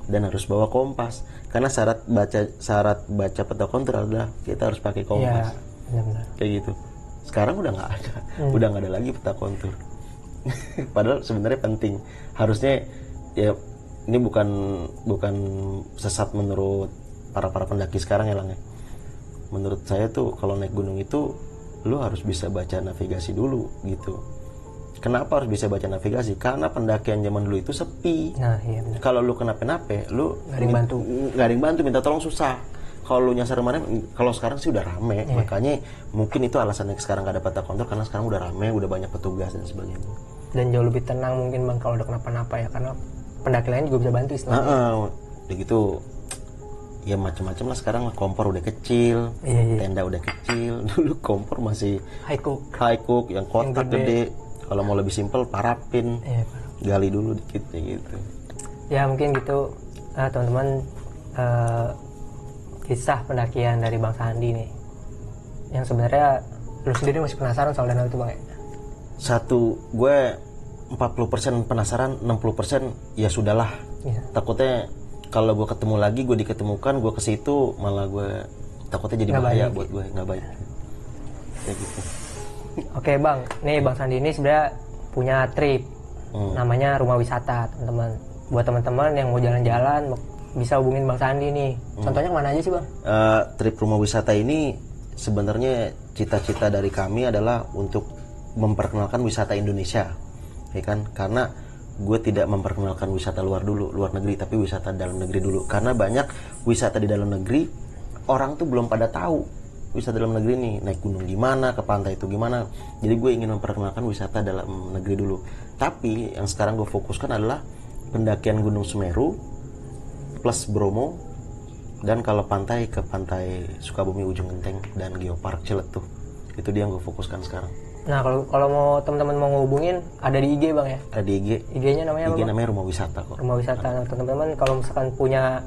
dan harus bawa kompas. Karena syarat baca peta kontur adalah kita harus pakai kompas. Benar-benar. Kayak gitu. Sekarang udah nggak ada, udah nggak ada lagi peta kontur. Padahal sebenarnya penting. Harusnya ya, ini bukan sesat menurut para pendaki sekarang ya Lang ya. Menurut saya tuh kalau naik gunung itu lu harus bisa baca navigasi dulu gitu. Kenapa harus bisa baca navigasi? Karena pendakian zaman dulu itu sepi. Nah, iya benar. Kalau lu kenapa-napa, lu nggak ada yang bantu, minta tolong susah. Kalau lu nyasar mana, kalau sekarang sih udah rame, makanya mungkin itu alasannya sekarang gak ada peta kontur, karena sekarang udah rame, udah banyak petugas dan sebagainya. Dan jauh lebih tenang mungkin bang kalau udah kenapa-napa ya, karena pendaki lain juga bisa bantu istilahnya. Udah gitu, ya macam-macam lah sekarang. Kompor udah kecil, tenda udah kecil. Dulu kompor masih high cook yang kotak gede. Kalau mau lebih simpel parafin, gali dulu dikit gitu. Ya mungkin gitu teman-teman, kisah pendakian dari Bang Sandi nih, yang sebenarnya lu sendiri masih penasaran soal danau itu bang ya? Satu, gue 40% penasaran, 60% ya sudahlah. Takutnya kalau gue ketemu lagi, gue diketemukan, gue ke situ malah gue takutnya jadi bahaya buat gue, nggak baik. Kayak gitu. Oke bang, nih Bang Sandi ini sebenarnya punya trip, namanya Rumah Wisata teman-teman. Buat teman-teman yang mau jalan-jalan bisa hubungin Bang Sandi nih. Contohnya kemana aja sih bang? Trip Rumah Wisata ini sebenarnya cita-cita dari kami adalah untuk memperkenalkan wisata Indonesia, ya kan? Karena gue tidak memperkenalkan wisata luar negeri, tapi wisata dalam negeri dulu. Karena banyak wisata di dalam negeri orang tuh belum pada tahu wisata dalam negeri nih, naik gunung gimana, ke pantai itu gimana. Jadi gue ingin memperkenalkan wisata dalam negeri dulu. Tapi yang sekarang gue fokuskan adalah pendakian Gunung Semeru plus Bromo, dan kalau pantai ke pantai Sukabumi Ujung Genteng dan Geopark Ciletuh. Itu dia yang gue fokuskan sekarang. Nah kalau mau teman-teman mau ngehubungin, ada di IG bang ya? Ada di IG. IG-nya namanya apa? IG namanya Rumah Wisata kok. Rumah Wisata. Nah, teman-teman kalau misalkan punya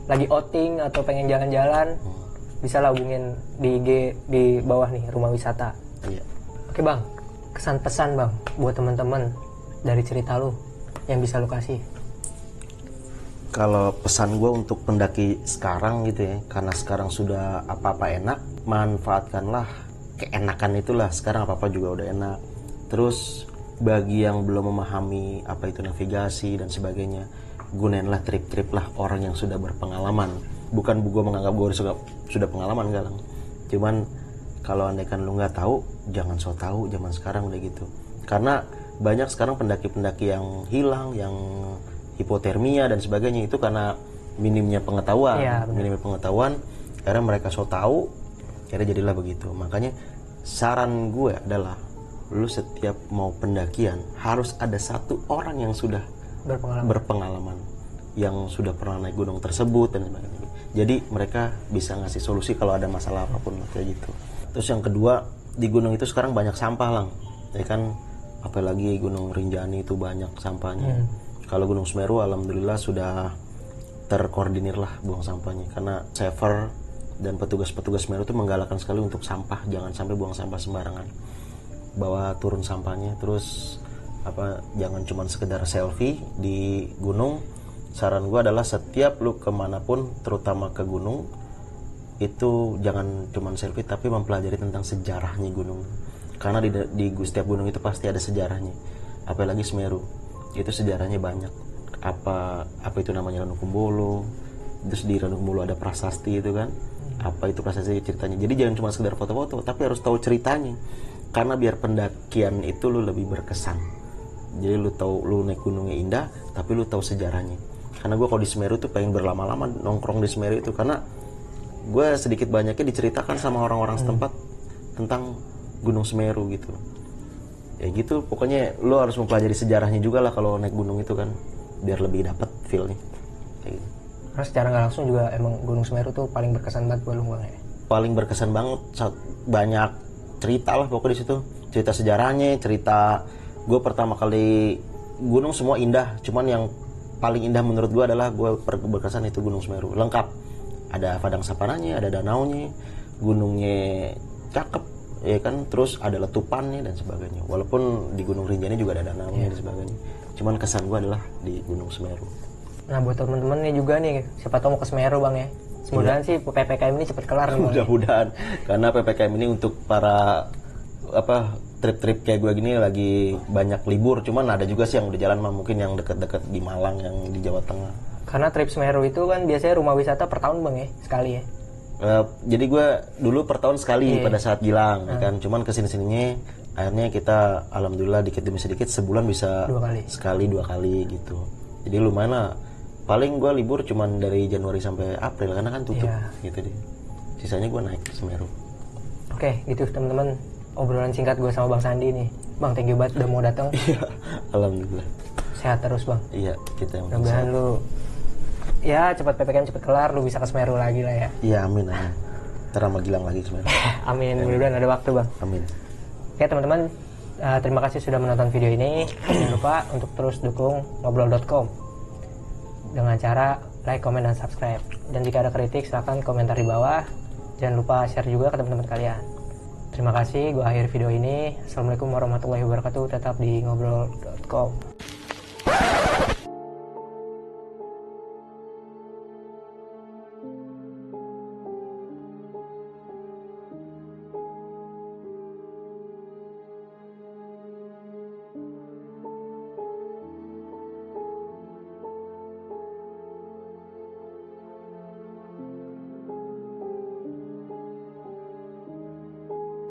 lagi outing atau pengen jalan-jalan, bisa lah hubungin di IG di bawah nih, Rumah Wisata. Iya. Oke bang, kesan pesan bang buat teman-teman dari cerita lu yang bisa lu kasih. Kalau pesan gue untuk pendaki sekarang gitu ya, karena sekarang sudah apa-apa enak, manfaatkanlah keenakan itulah. Sekarang apa-apa juga udah enak. Terus bagi yang belum memahami apa itu navigasi dan sebagainya, gunainlah trip-trip lah orang yang sudah berpengalaman. Bukan gue menganggap gue sudah pengalaman, enggak lah. Cuman kalau andaikan lu nggak tahu, jangan so tahu. Zaman sekarang udah gitu. Karena banyak sekarang pendaki-pendaki yang hilang, yang hipotermia dan sebagainya, itu karena minimnya pengetahuan. Minimnya pengetahuan, karena mereka so tahu, akhirnya jadilah begitu. Makanya saran gue adalah, lu setiap mau pendakian harus ada satu orang yang sudah berpengalaman, yang sudah pernah naik gunung tersebut dan sebagainya. Jadi mereka bisa ngasih solusi kalau ada masalah apapun kayak gitu. Terus yang kedua, di gunung itu sekarang banyak sampah Lang, ya kan? Apalagi Gunung Rinjani itu banyak sampahnya. Kalau Gunung Semeru alhamdulillah sudah terkoordinir lah buang sampahnya, karena saver dan petugas-petugas Semeru itu menggalakkan sekali untuk sampah, jangan sampai buang sampah sembarangan, bawa turun sampahnya. Terus jangan cuma sekedar selfie di gunung. Saran gue adalah setiap lu kemanapun, terutama ke gunung, itu jangan cuma selfie, tapi mempelajari tentang sejarahnya gunung. Karena di setiap gunung itu pasti ada sejarahnya. Apalagi Semeru, itu sejarahnya banyak. Apa itu namanya Ranukumbolo, terus di Ranukumbolo ada prasasti itu kan. Apa itu prasasti ceritanya. Jadi jangan cuma sekedar foto-foto, tapi harus tahu ceritanya. Karena biar pendakian itu lu lebih berkesan. Jadi lu naik gunungnya indah, tapi lu tahu sejarahnya. Karena gue kalau di Semeru tuh pengen berlama-lama nongkrong di Semeru itu, karena gue sedikit banyaknya diceritakan sama orang-orang setempat tentang Gunung Semeru gitu. Ya gitu, pokoknya lu harus mempelajari sejarahnya juga lah kalau naik gunung itu kan, biar lebih dapat feel-nya. Kayak gitu. Karena secara nggak langsung juga emang Gunung Semeru tuh paling berkesan banget buat lu Bang ya. Paling berkesan banget, banyak cerita lah pokoknya di situ. Cerita sejarahnya, cerita gue pertama kali gunung semua indah, cuman yang paling indah menurut gue adalah gue berkesan itu Gunung Semeru. Lengkap, ada padang savananya, ada danaunya, gunungnya cakep ya kan, terus ada letupannya dan sebagainya. Walaupun di Gunung Rinjani juga ada danaunya dan sebagainya, cuman kesan gue adalah di Gunung Semeru. Nah buat temen-temen nih juga nih, siapa tahu mau ke Semeru Bang ya, mudah-mudahan sih PPKM ini cepet kelar nih Bang. Mudah-mudahan, karena PPKM ini untuk para trip-trip kayak gue gini lagi banyak libur. Cuman ada juga sih yang udah jalan mah, mungkin yang deket-deket di Malang, yang di Jawa Tengah. Karena trip Semeru itu kan biasanya rumah wisata per tahun Bang ya, sekali ya. Jadi gue dulu per tahun sekali pada saat Gilang kan, cuman kesini-sininya akhirnya kita alhamdulillah dikit demi sedikit sebulan bisa 2 kali. Sekali 2 kali gitu. Jadi lumayan lah. Paling gue libur cuman dari Januari sampai April karena kan tutup gitu deh. Sisanya gue naik ke Semeru. Oke, gitu teman-teman, obrolan singkat gue sama Bang Sandi nih. Bang, thank you banget udah mau datang. Iya, alhamdulillah. Sehat terus Bang. Iya, kita yang Mudah-mudahan lu ya cepat PPKM cepat kelar, lu bisa ke Semeru lagi lah ya. Iya, amin. Ntar sama Gilang lagi ke Semeru. Amin, mudah-mudahan ada waktu Bang. Amin. Oke teman-teman, terima kasih sudah menonton video ini. Jangan lupa untuk terus dukung ngobrol.com dengan cara like, comment, dan subscribe. Dan jika ada kritik silahkan komentar di bawah. Jangan lupa share juga ke teman-teman kalian. Terima kasih, gue akhir video ini. Assalamualaikum warahmatullahi wabarakatuh. Tetap di ngobrol.com.